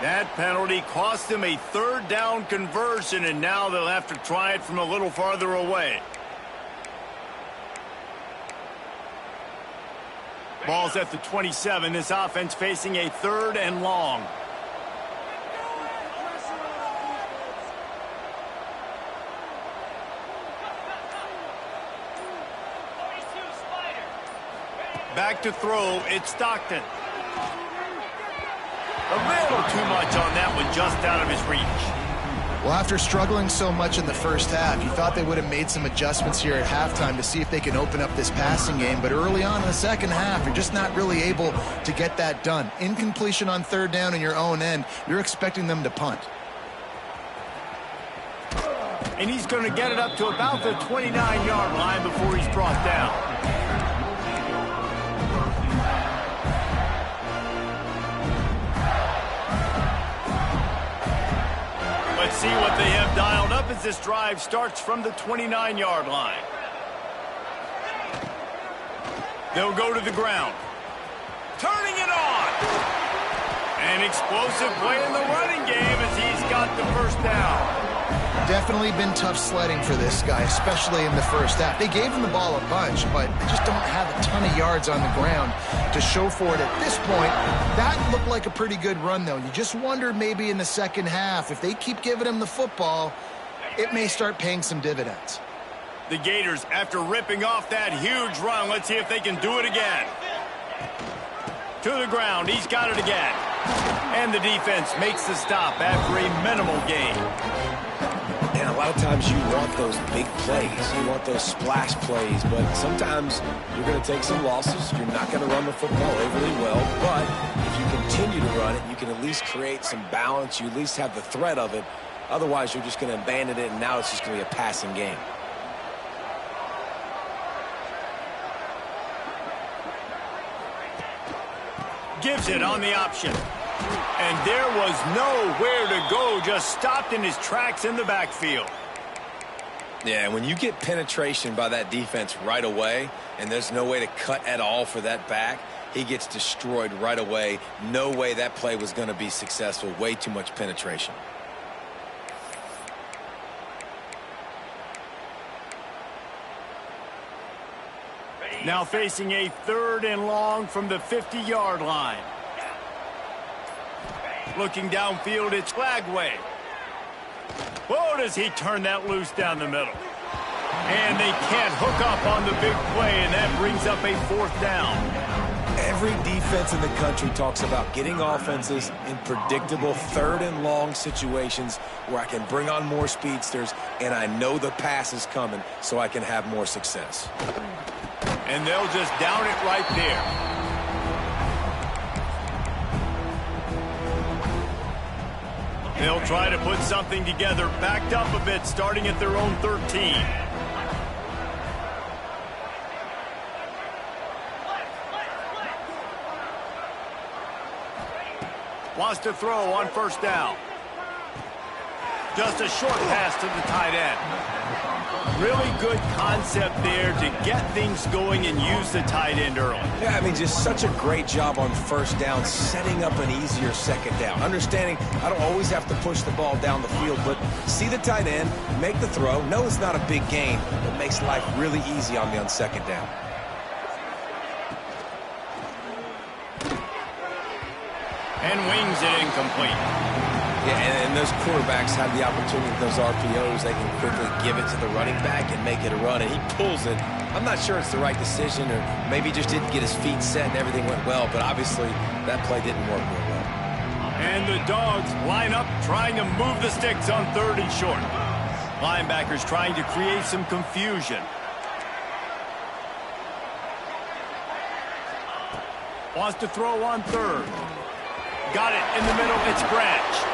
That penalty cost him a 3rd down conversion, and now they'll have to try it from a little farther away. Ball's at the 27. This offense facing a 3rd and long. Back to throw. It's Stockton. A little too much on that one, just out of his reach. Well, after struggling so much in the first half, you thought they would have made some adjustments here at halftime to see if they can open up this passing game. But early on in the second half, you're just not really able to get that done. Incompletion on 3rd down in your own end, you're expecting them to punt. And he's going to get it up to about the 29-yard line before he's brought down. Let's see what they have dialed up as this drive starts from the 29-yard line. They'll go to the ground. Turning it on. An explosive play in the running game as he's got the 1st down. Definitely been tough sledding for this guy, especially in the first half. They gave him the ball a bunch, but they just don't have a ton of yards on the ground to show for it at this point. That looked like a pretty good run, though. You just wonder maybe in the second half, if they keep giving him the football, it may start paying some dividends. The Gators, after ripping off that huge run, let's see if they can do it again. To the ground, he's got it again. And the defense makes the stop after a minimal gain. And a lot of times you want those big plays. You want those splash plays. But sometimes you're going to take some losses. You're not going to run the football overly well. But if you continue to run it, you can at least create some balance. You at least have the threat of it. Otherwise, you're just going to abandon it, and now it's just going to be a passing game. Gives it on the option. And there was nowhere to go, just stopped in his tracks in the backfield. Yeah, when you get penetration by that defense right away, and there's no way to cut at all for that back, he gets destroyed right away. No way that play was going to be successful. Way too much penetration. Now facing a 3rd and long from the 50-yard line. Looking downfield, it's Flagway. Whoa, does he turn that loose down the middle. And they can't hook up on the big play, and that brings up a 4th down. Every defense in the country talks about getting offenses in predictable 3rd and long situations where I can bring on more speedsters, and I know the pass is coming, so I can have more success. And they'll just down it right there. They'll try to put something together, backed up a bit, starting at their own 13. Wants to throw on 1st down. Just a short pass to the tight end. Really good concept there to get things going and use the tight end early. Yeah, I mean, just such a great job on 1st down, setting up an easier 2nd down. Understanding I don't always have to push the ball down the field, but see the tight end, make the throw. No, it's not a big gain, but makes life really easy on me on 2nd down. And wings it incomplete. Yeah, and those quarterbacks have the opportunity with those RPOs. They can quickly give it to the running back and make it a run, and he pulls it. I'm not sure it's the right decision, or maybe he just didn't get his feet set and everything went well, but obviously that play didn't work real well. And the Dogs line up trying to move the sticks on 3rd and short. Linebackers trying to create some confusion. Wants to throw on 3rd. Got it in the middle. It's Branch.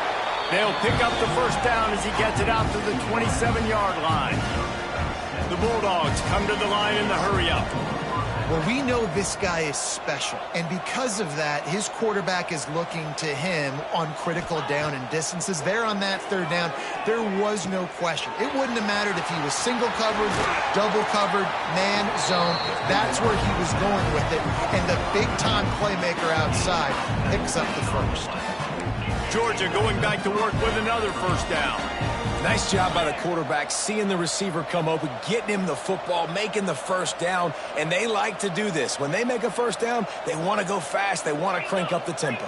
They'll pick up the 1st down as he gets it out to the 27-yard line. The Bulldogs come to the line in the hurry-up. Well, we know this guy is special, and because of that, his quarterback is looking to him on critical down and distances. There on that 3rd down, there was no question. It wouldn't have mattered if he was single covered, double covered, man, zone. That's where he was going with it, and the big-time playmaker outside picks up the 1st. Georgia going back to work with another 1st down. Nice job by the quarterback, seeing the receiver come open, getting him the football, making the 1st down, and they like to do this. When they make a 1st down, they want to go fast. They want to crank up the tempo.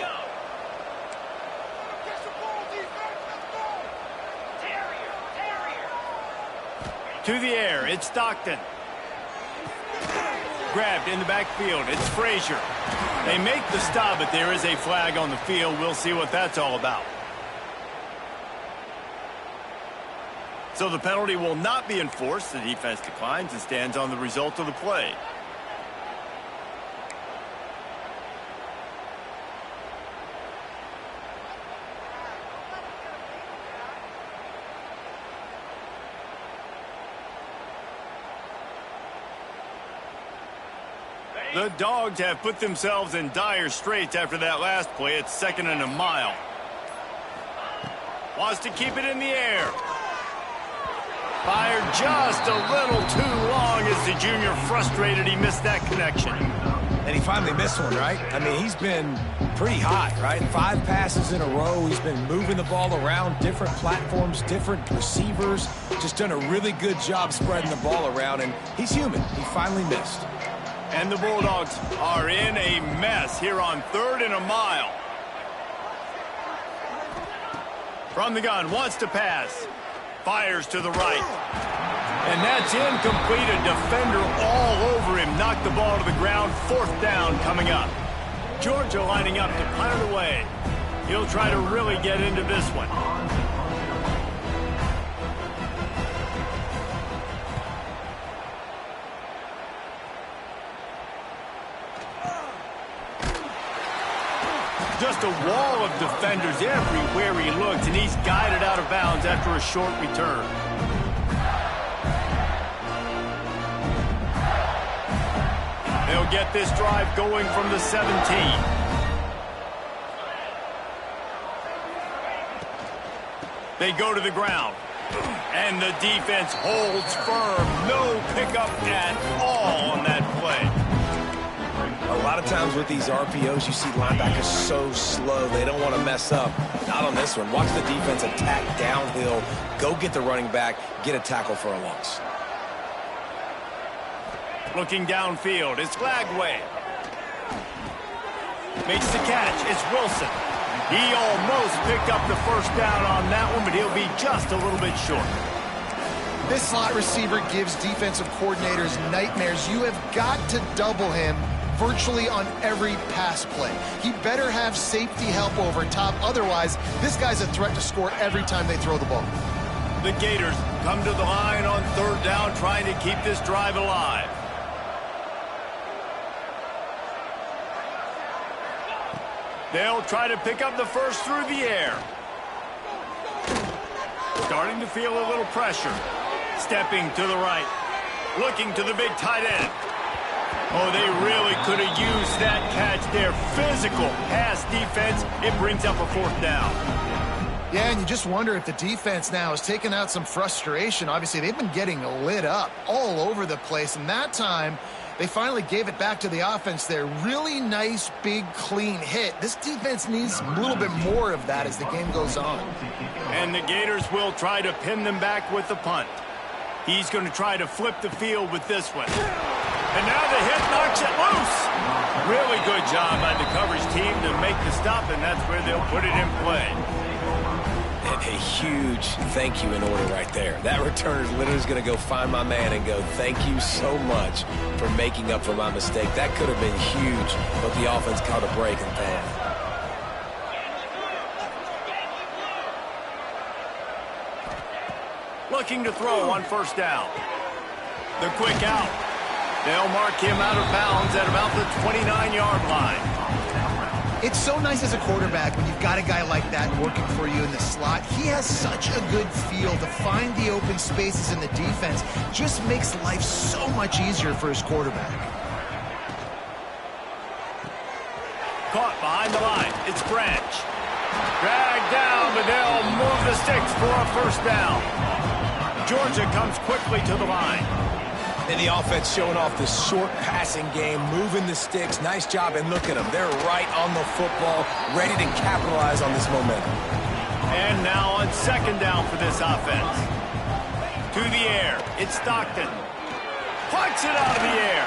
To the air, it's Stockton. Grabbed in the backfield, it's Frazier. They make the stop, but there is a flag on the field. We'll see what that's all about. So the penalty will not be enforced. The defense declines and stands on the result of the play. The Dogs have put themselves in dire straits after that last play. It's 2nd and a mile. Wants to keep it in the air. Fired just a little too long as the junior frustrated he missed that connection. And he finally missed one, right? I mean, he's been pretty hot, right? 5 passes in a row. He's been moving the ball around, different platforms, different receivers. Just done a really good job spreading the ball around, and he's human. He finally missed. And the Bulldogs are in a mess here on 3rd and a mile. From the gun, wants to pass. Fires to the right. And that's incomplete. A defender all over him. Knocked the ball to the ground. 4th down coming up. Georgia lining up to punt it away. He'll try to really get into this one. Just a wall of defenders everywhere he looks, and he's guided out of bounds after a short return. They'll get this drive going from the 17. They go to the ground. And the defense holds firm. No pickup at all on that play. A lot of times with these RPOs, you see linebackers so slow, they don't want to mess up. Not on this one. Watch the defense attack downhill, go get the running back, get a tackle for a loss. Looking downfield, it's Glagway. Makes the catch, it's Wilson. He almost picked up the 1st down on that one, but he'll be just a little bit short. This slot receiver gives defensive coordinators nightmares. You have got to double him virtually on every pass play. He better have safety help over top. Otherwise, this guy's a threat to score every time they throw the ball. The Gators come to the line on 3rd down, trying to keep this drive alive. They'll try to pick up the 1st through the air. Starting to feel a little pressure. Stepping to the right. Looking to the big tight end. Oh, they really could have used that catch there. Physical pass defense. It brings up a 4th down. Yeah, and you just wonder if the defense now is taking out some frustration. Obviously, they've been getting lit up all over the place, and that time they finally gave it back to the offense there. Really nice, big, clean hit. This defense needs a little bit more of that as the game goes on. And the Gators will try to pin them back with the punt. He's going to try to flip the field with this one. And now the hit knocks it loose. Really good job by the coverage team to make the stop, and that's where they'll put it in play. And a huge thank you in order right there. That returner literally is going to go find my man and go, thank you so much for making up for my mistake. That could have been huge, but the offense caught a break and pan. Looking to throw on 1st down. The quick out. They'll mark him out of bounds at about the 29-yard line. It's so nice as a quarterback when you've got a guy like that working for you in the slot. He has such a good feel to find the open spaces in the defense. Just makes life so much easier for his quarterback. Caught behind the line. It's Branch. Dragged down, but they'll move the sticks for a 1st down. Georgia comes quickly to the line. And the offense showing off the short passing game, moving the sticks. Nice job, and look at them. They're right on the football, ready to capitalize on this momentum. And now on 2nd down for this offense. To the air, it's Stockton. Punts it out of the air.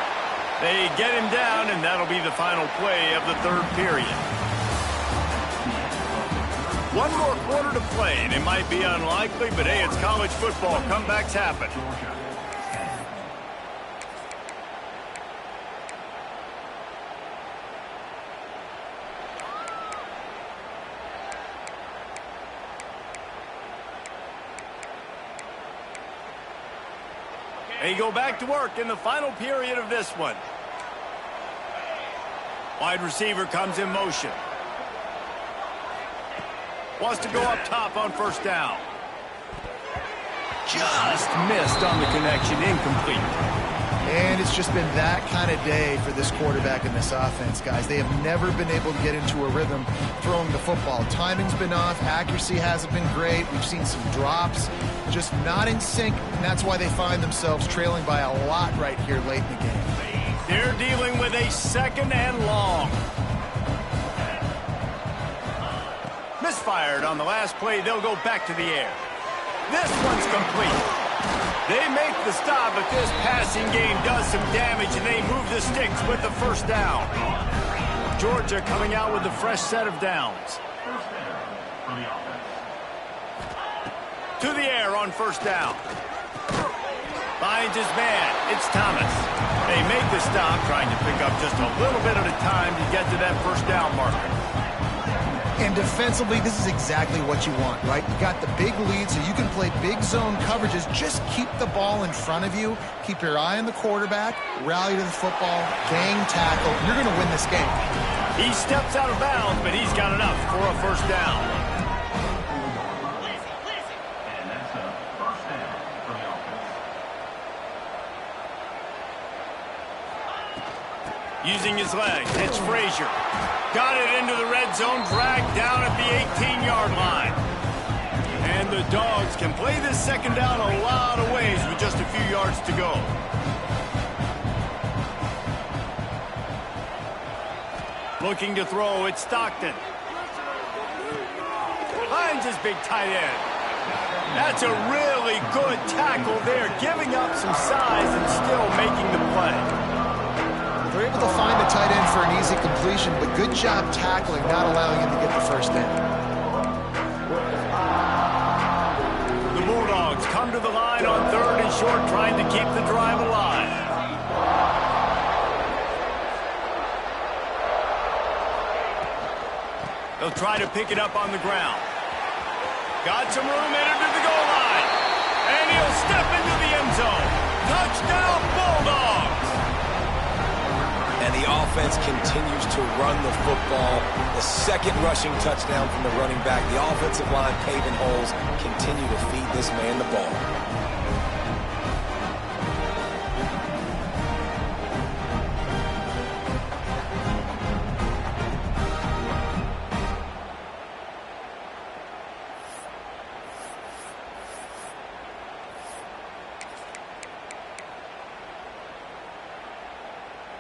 They get him down, and that'll be the final play of the 3rd period. One more quarter to play, and it might be unlikely, but hey, it's college football. Comebacks happen. They go back to work in the final period of this one. Wide receiver comes in motion. Wants to go up top on 1st down. Just missed on the connection, incomplete. And it's just been that kind of day for this quarterback and this offense, guys. They have never been able to get into a rhythm throwing the football. Timing's been off. Accuracy hasn't been great. We've seen some drops, just not in sync, and that's why they find themselves trailing by a lot right here late in the game. They're dealing with a second and long. Misfired on the last play. They'll go back to the air. This one's complete. They make the stop, but this passing game does some damage, and they move the sticks with the first down. Georgia coming out with a fresh set of downs. To the air on first down. Finds his man. It's Thomas. They make the stop, trying to pick up just a little bit at a time to get to that first down marker. And defensively, this is exactly what you want, right? You got the big lead, so you can play big zone coverages. Just keep the ball in front of you. Keep your eye on the quarterback. Rally to the football. Gang tackle. You're going to win this game. He steps out of bounds, but he's got enough for a first down. Using his legs, it's Frazier. Got it into the red zone, dragged down at the 18-yard line. And the Dogs can play this second down a lot of ways with just a few yards to go. Looking to throw, it's Stockton. Finds his big tight end. That's a really good tackle there, giving up some size and still making the play. They're able to find the tight end for an easy completion, but good job tackling, not allowing him to get the first down. The Bulldogs come to the line on third and short, trying to keep the drive alive. They'll try to pick it up on the ground. Got some room, entered to the goal line. And he'll step into the end zone. Touchdown, Bulldogs! And the offense continues to run the football. The second rushing touchdown from the running back. The offensive line paving holes. Continue to feed this man the ball.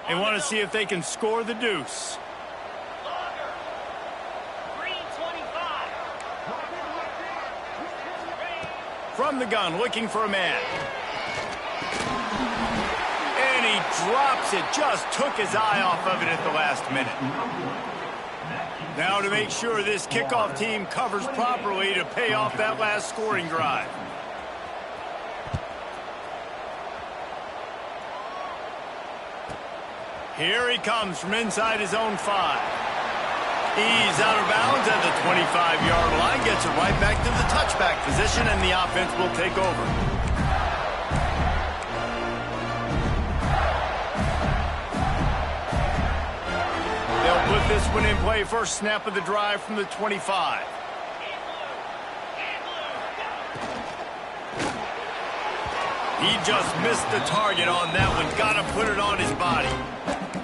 They want to see if they can score the deuce. From the gun, looking for a man. And he drops it. Just took his eye off of it at the last minute. Now to make sure this kickoff team covers properly to pay off that last scoring drive. Here he comes from inside his own 5. He's out of bounds at the 25-yard line, gets it right back to the touchback position, and the offense will take over. They'll put this one in play, first snap of the drive from the 25. He just missed the target on that one. Got to put it on his body.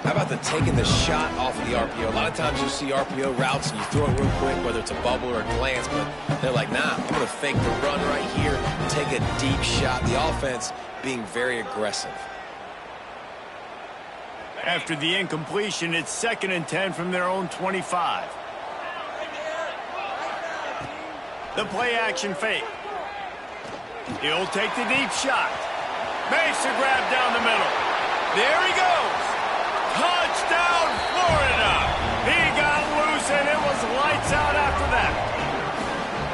How about the taking the shot off of the RPO? A lot of times you see RPO routes and you throw it real quick, whether it's a bubble or a glance, but they're like, nah, I'm going to fake the run right here, take a deep shot. The offense being very aggressive. After the incompletion, it's 2nd and 10 from their own 25. The play action fake. He'll take the deep shot. Makes a grab down the middle. There he goes. Touchdown, Florida! He got loose, and it was lights out after that.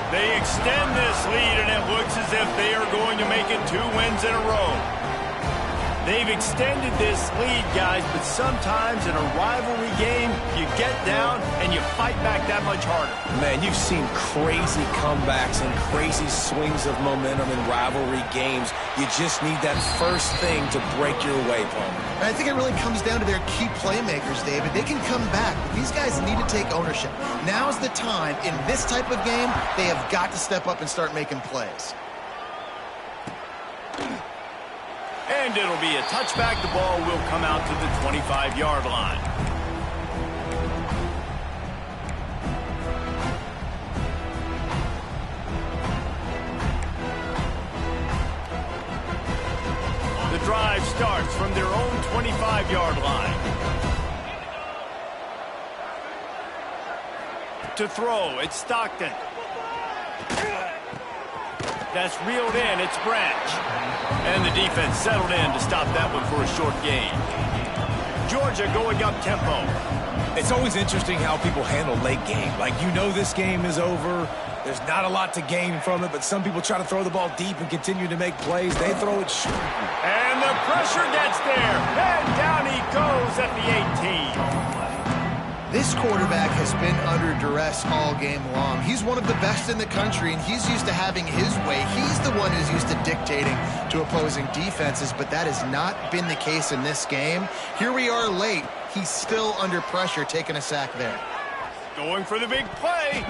They extend this lead, and it looks as if they are going to make it 2 wins in a row. They've extended this lead, guys, but sometimes in a rivalry game, you get down and you fight back that much harder. Man, you've seen crazy comebacks and crazy swings of momentum in rivalry games. You just need that first thing to break your way, Palmer. I think it really comes down to their key playmakers, David. They can come back, but these guys need to take ownership. Now's the time. In this type of game, they have got to step up and start making plays. And it'll be a touchback. The ball will come out to the 25-yard line. drive starts from their own 25-yard line. To throw, it's Stockton. That's reeled in, it's Branch. And the defense settled in to stop that one for a short gain. Georgia going up tempo. It's always interesting how people handle late game. Like, you know this game is over. There's not a lot to gain from it, but some people try to throw the ball deep and continue to make plays. They throw it short. And the pressure gets there. And down he goes at the 18. This quarterback has been under duress all game long. He's one of the best in the country, and he's used to having his way. He's the one who's used to dictating to opposing defenses, but that has not been the case in this game. Here we are late. He's still under pressure, taking a sack there. Going for the big play.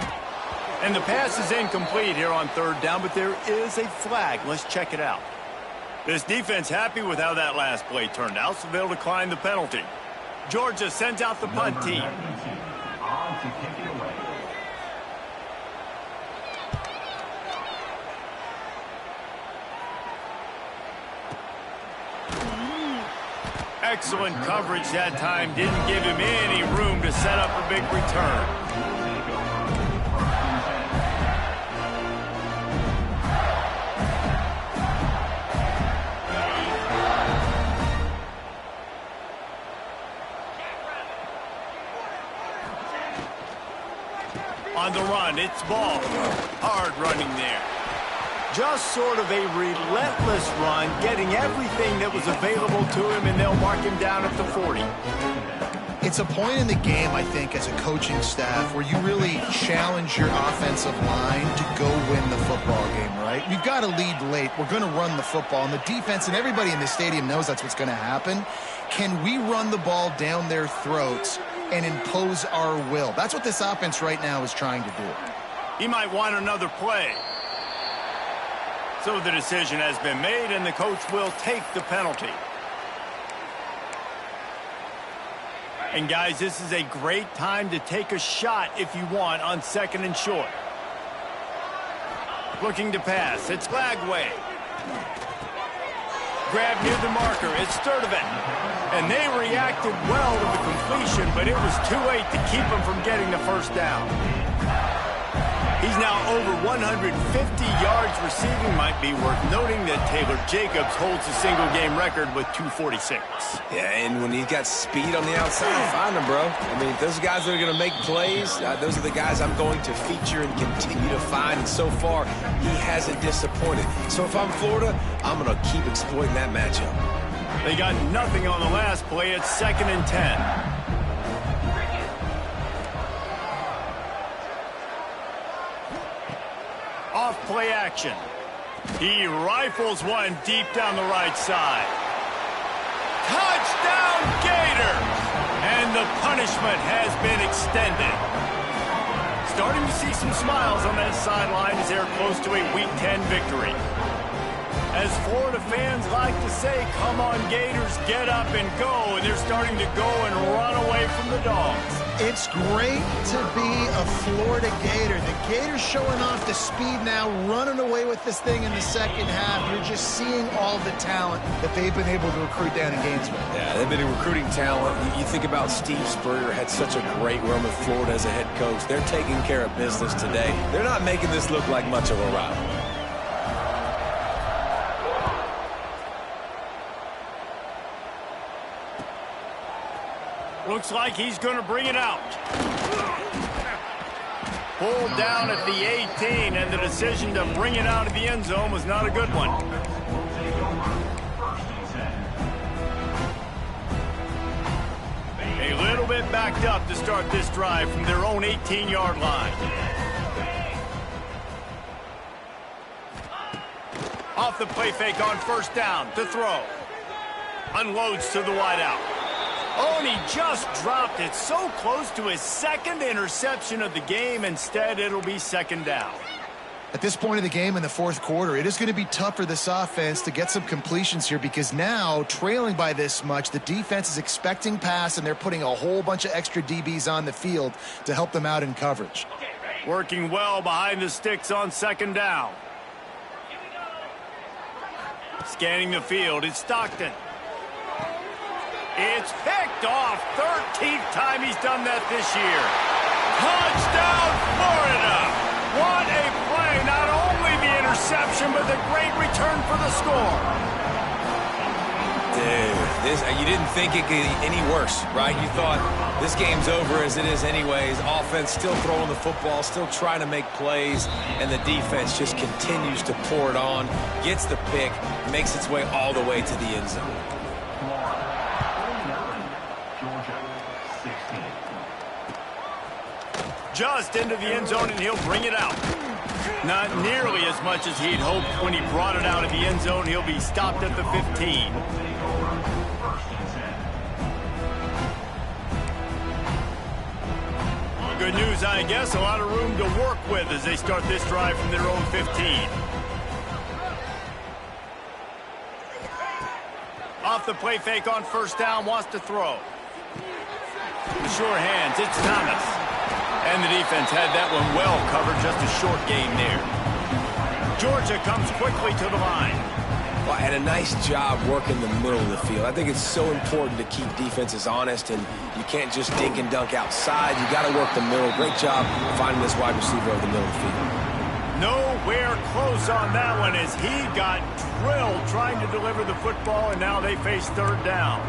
And the pass is incomplete here on third down, but there is a flag. Let's check it out. This defense happy with how that last play turned out, so they'll decline the penalty. Georgia sends out the punt team. Excellent coverage that time. Didn't give him any room to set up a big return. On the run, it's Ball. Hard running there. Just sort of a relentless run, getting everything that was available to him, and they'll mark him down at the 40. It's a point in the game, I think, as a coaching staff, where you really challenge your offensive line to go win the football game, right? We've got to lead late. We're going to run the football, and the defense and everybody in the stadium knows that's what's going to happen. Can we run the ball down their throats and impose our will? That's what this offense right now is trying to do. He might want another play. So the decision has been made, and the coach will take the penalty. And guys, this is a great time to take a shot if you want on second and short. Looking to pass, it's Lagway. Grab near the marker, it's Sturdivant. And they reacted well to the completion, but it was too late to keep him from getting the first down. He's now over 150 yards receiving. Might be worth noting that Taylor Jacobs holds the single-game record with 246. Yeah, and when he's got speed on the outside, find him, bro. I mean, those guys that are going to make plays, those are the guys I'm going to feature and continue to find. And so far, he hasn't disappointed. So if I'm Florida, I'm going to keep exploiting that matchup. They got nothing on the last play. It's 2nd and 10. Off play action. He rifles one deep down the right side. Touchdown Gators! And the punishment has been extended. Starting to see some smiles on that sideline as they're close to a Week 10 victory. As Florida fans like to say, come on Gators, get up and go. And they're starting to go and run away from the Dogs. It's great to be a Florida Gator. The Gators showing off the speed now, running away with this thing in the second half. You're just seeing all the talent that they've been able to recruit down in Gainesville. Yeah, they've been recruiting talent. You think about Steve Spurrier had such a great run with Florida as a head coach. They're taking care of business today. They're not making this look like much of a rival. Looks like he's going to bring it out. Pulled down at the 18, and the decision to bring it out of the end zone was not a good one. A little bit backed up to start this drive from their own 18-yard line. Off the play fake on first down to throw. Unloads to the wideout. Oh, and he just dropped it so close to his second interception of the game. Instead, it'll be second down. At this point of the game in the fourth quarter, it is going to be tough for this offense to get some completions here because now, trailing by this much, the defense is expecting pass, and they're putting a whole bunch of extra DBs on the field to help them out in coverage. Working well behind the sticks on second down. Scanning the field, it's Stockton. It's picked off. 13th time he's done that this year. Touchdown, Florida! What a play. Not only the interception, but the great return for the score. Dude, you didn't think it could get any worse, right? You thought this game's over as it is anyways. Offense still throwing the football, still trying to make plays, and the defense just continues to pour it on, gets the pick, makes its way all the way to the end zone. Just into the end zone, and he'll bring it out. Not nearly as much as he'd hoped when he brought it out of the end zone. He'll be stopped at the 15. Good news, I guess. A lot of room to work with as they start this drive from their own 15. Off the play fake on first down, wants to throw. With sure hands, it's Thomas. And the defense had that one well covered, just a short gain there. Georgia comes quickly to the line. Well, and a nice job working the middle of the field. I think it's so important to keep defenses honest, and you can't just dink and dunk outside. You got to work the middle. Great job finding this wide receiver over the middle of the field. Nowhere close on that one as he got drilled trying to deliver the football, and now they face third down.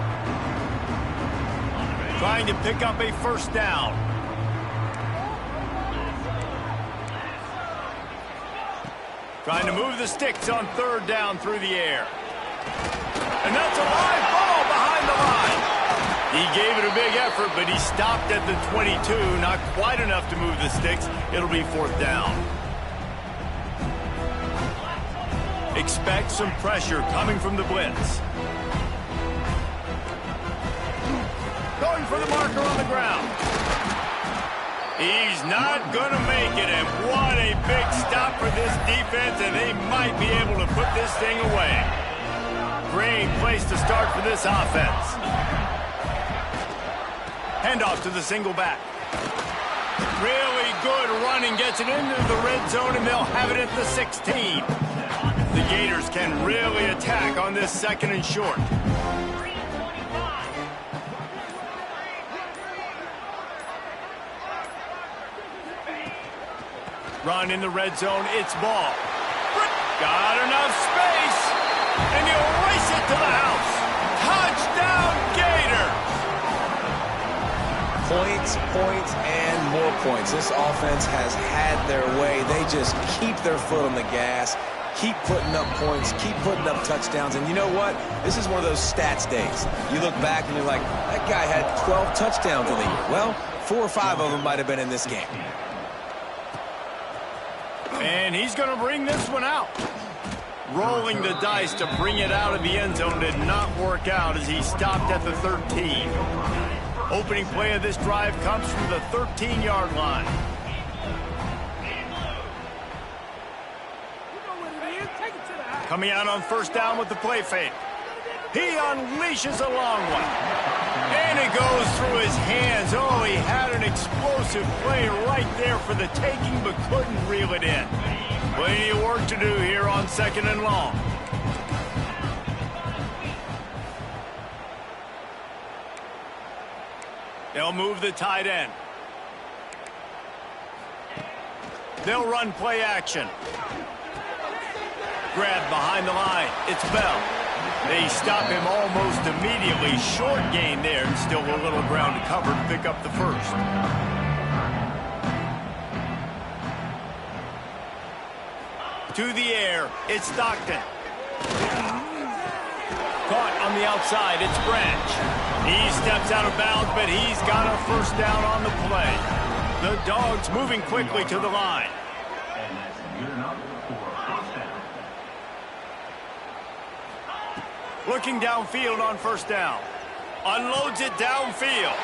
Trying to pick up a first down. Trying to move the sticks on third down through the air. And that's a live ball behind the line. He gave it a big effort, but he stopped at the 22. Not quite enough to move the sticks. It'll be fourth down. Expect some pressure coming from the blitz. Going for the marker on the ground. He's not going to make it, and what a big stop for this defense, and they might be able to put this thing away. Great place to start for this offense. Handoff to the single back. Really good running, gets it into the red zone, and they'll have it at the 16. The Gators can really attack on this second and short. Run in the red zone, it's ball. Got enough space, and he'll race it to the house. Touchdown, Gators! Points, points, and more points. This offense has had their way. They just keep their foot on the gas, keep putting up points, keep putting up touchdowns. And you know what? This is one of those stats days. You look back and you're like, that guy had 12 touchdowns in the year. Well, 4 or 5 of them might have been in this game. And he's going to bring this one out. Rolling the dice to bring it out of the end zone did not work out as he stopped at the 13. Opening play of this drive comes from the 13-yard line. Coming out on first down with the play fake. He unleashes a long one. And it goes through his hands. Oh, he had an explosive play right there for the taking, but couldn't reel it in. Plenty of work to do here on second and long. They'll move the tight end. They'll run play action. Grab behind the line. It's Bell. They stop him almost immediately. Short gain there, and still a little ground to cover to pick up the first. To the air, it's Stockton. Caught on the outside, it's Branch. He steps out of bounds, but he's got a first down on the play. The Dogs moving quickly to the line. Looking downfield on first down. Unloads it downfield.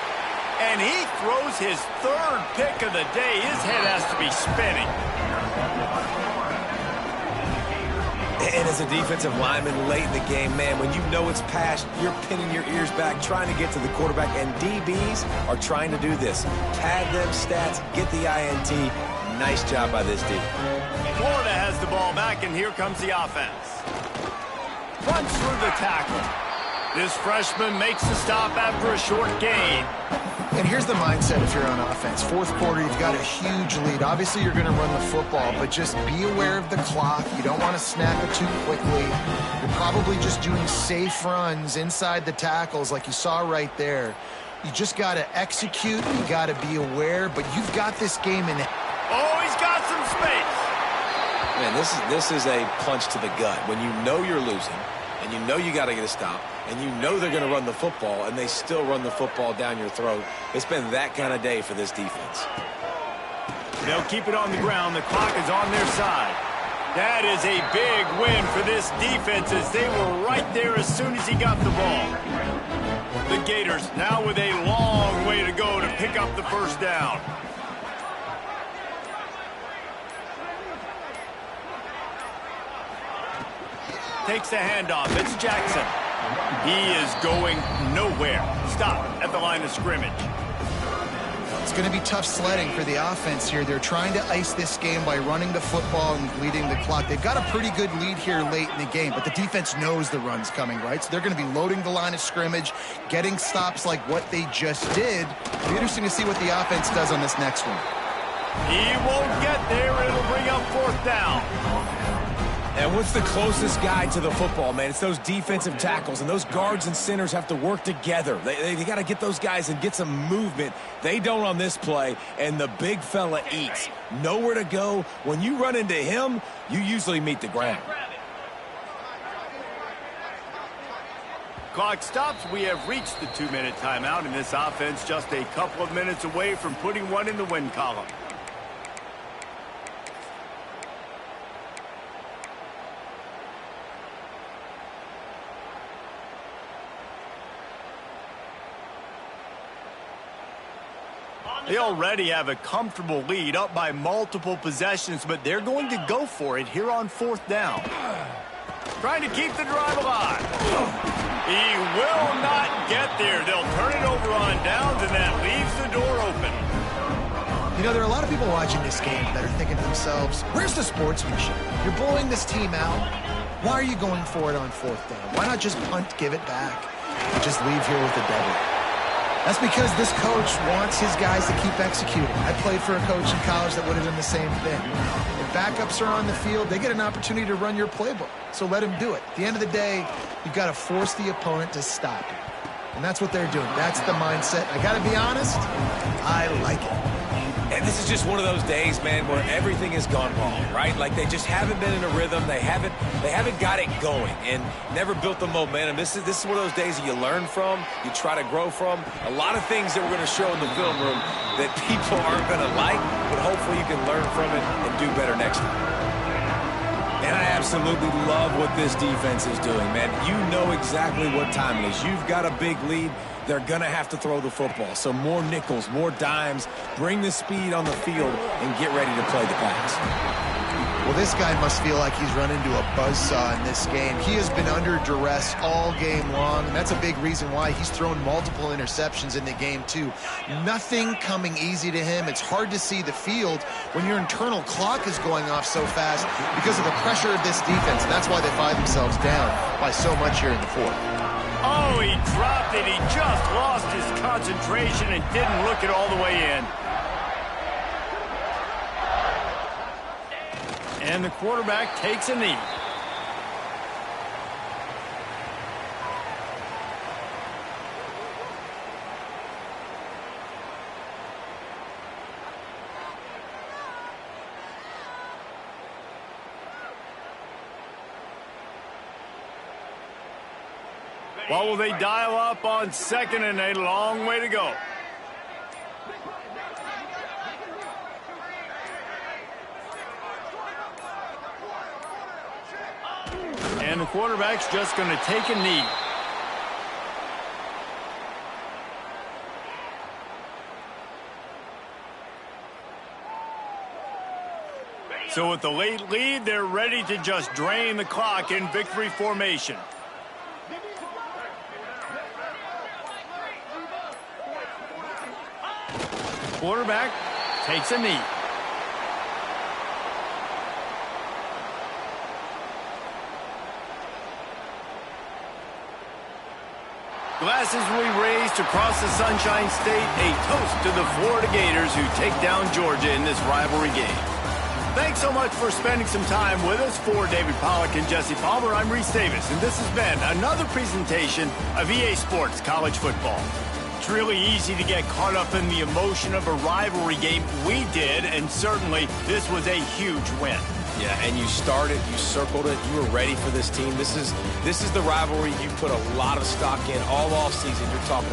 And he throws his third pick of the day. His head has to be spinning. And as a defensive lineman late in the game, man, when you know it's past, you're pinning your ears back, trying to get to the quarterback. And DBs are trying to do this. Tag them stats, get the INT. Nice job by this D. Florida has the ball back, and here comes the offense. runs through the tackle. This freshman makes the stop after a short gain. And here's the mindset if you're on offense. Fourth quarter, you've got a huge lead. Obviously, you're going to run the football, but just be aware of the clock. You don't want to snap it too quickly. You're probably just doing safe runs inside the tackles like you saw right there. You just got to execute. You got to be aware, but you've got this game in. Oh, he's got some space. Man, this is a punch to the gut. When you know you're losing, and you know you got to get a stop, and you know they're going to run the football, and they still run the football down your throat. It's been that kind of day for this defense. They'll keep it on the ground. The clock is on their side. That is a big win for this defense as they were right there as soon as he got the ball. The Gators now with a long way to go to pick up the first down. Takes the handoff. It's Jackson. He is going nowhere. Stop at the line of scrimmage. It's going to be tough sledding for the offense here. They're trying to ice this game by running the football and bleeding the clock. They've got a pretty good lead here late in the game, but the defense knows the run's coming, right? So they're going to be loading the line of scrimmage, getting stops like what they just did. It'll be interesting to see what the offense does on this next one. He won't get there. It'll bring up fourth down. And what's the closest guy to the football, man? It's those defensive tackles, and those guards and centers have to work together. They got to get those guys and get some movement. They don't on this play, and the big fella eats. Nowhere to go. When you run into him, you usually meet the ground. Clock stops. We have reached the 2-minute timeout, and this offense just a couple of minutes away from putting one in the win column. They already have a comfortable lead up by multiple possessions, but they're going to go for it here on fourth down. Trying to keep the drive alive. He will not get there. They'll turn it over on downs, and that leaves the door open. You know, there are a lot of people watching this game that are thinking to themselves, where's the sportsmanship? You're blowing this team out. Why are you going for it on fourth down? Why not just punt, give it back, and just leave here with the W? That's because this coach wants his guys to keep executing. I played for a coach in college that would have done the same thing. If backups are on the field, they get an opportunity to run your playbook. So let them do it. At the end of the day, you've got to force the opponent to stop you. And that's what they're doing. That's the mindset. I got to be honest, I like it. And this is just one of those days, man, where everything has gone wrong, right? Like they just haven't been in a rhythm. They haven't got it going and never built the momentum. This is one of those days that you learn from, you try to grow from. A lot of things that we're going to show in the film room that people aren't going to like, but hopefully you can learn from it and do better next time. And I absolutely love what this defense is doing, man. You know exactly what time it is. You've got a big lead. They're going to have to throw the football. So more nickels, more dimes, bring the speed on the field, and get ready to play the pass. Well, this guy must feel like he's run into a buzzsaw in this game. He has been under duress all game long, and that's a big reason why he's thrown multiple interceptions in the game, too. Nothing coming easy to him. It's hard to see the field when your internal clock is going off so fast because of the pressure of this defense, and that's why they find themselves down by so much here in the fourth. Oh, he dropped it. He just lost his concentration and didn't look it all the way in. And the quarterback takes a knee. What will they dial up on second and a long way to go? And the quarterback's just going to take a knee. So with the late lead, they're ready to just drain the clock in victory formation. Quarterback takes a knee. Glasses will be raised across the Sunshine State, a toast to the Florida Gators who take down Georgia in this rivalry game. Thanks so much for spending some time with us. For David Pollack and Jesse Palmer, I'm Reese Davis, and this has been another presentation of EA Sports College Football. It's really easy to get caught up in the emotion of a rivalry game. We did, and certainly this was a huge win. Yeah, and you started, you circled it, you were ready for this team. This is the rivalry you put a lot of stock in all offseason. You're talking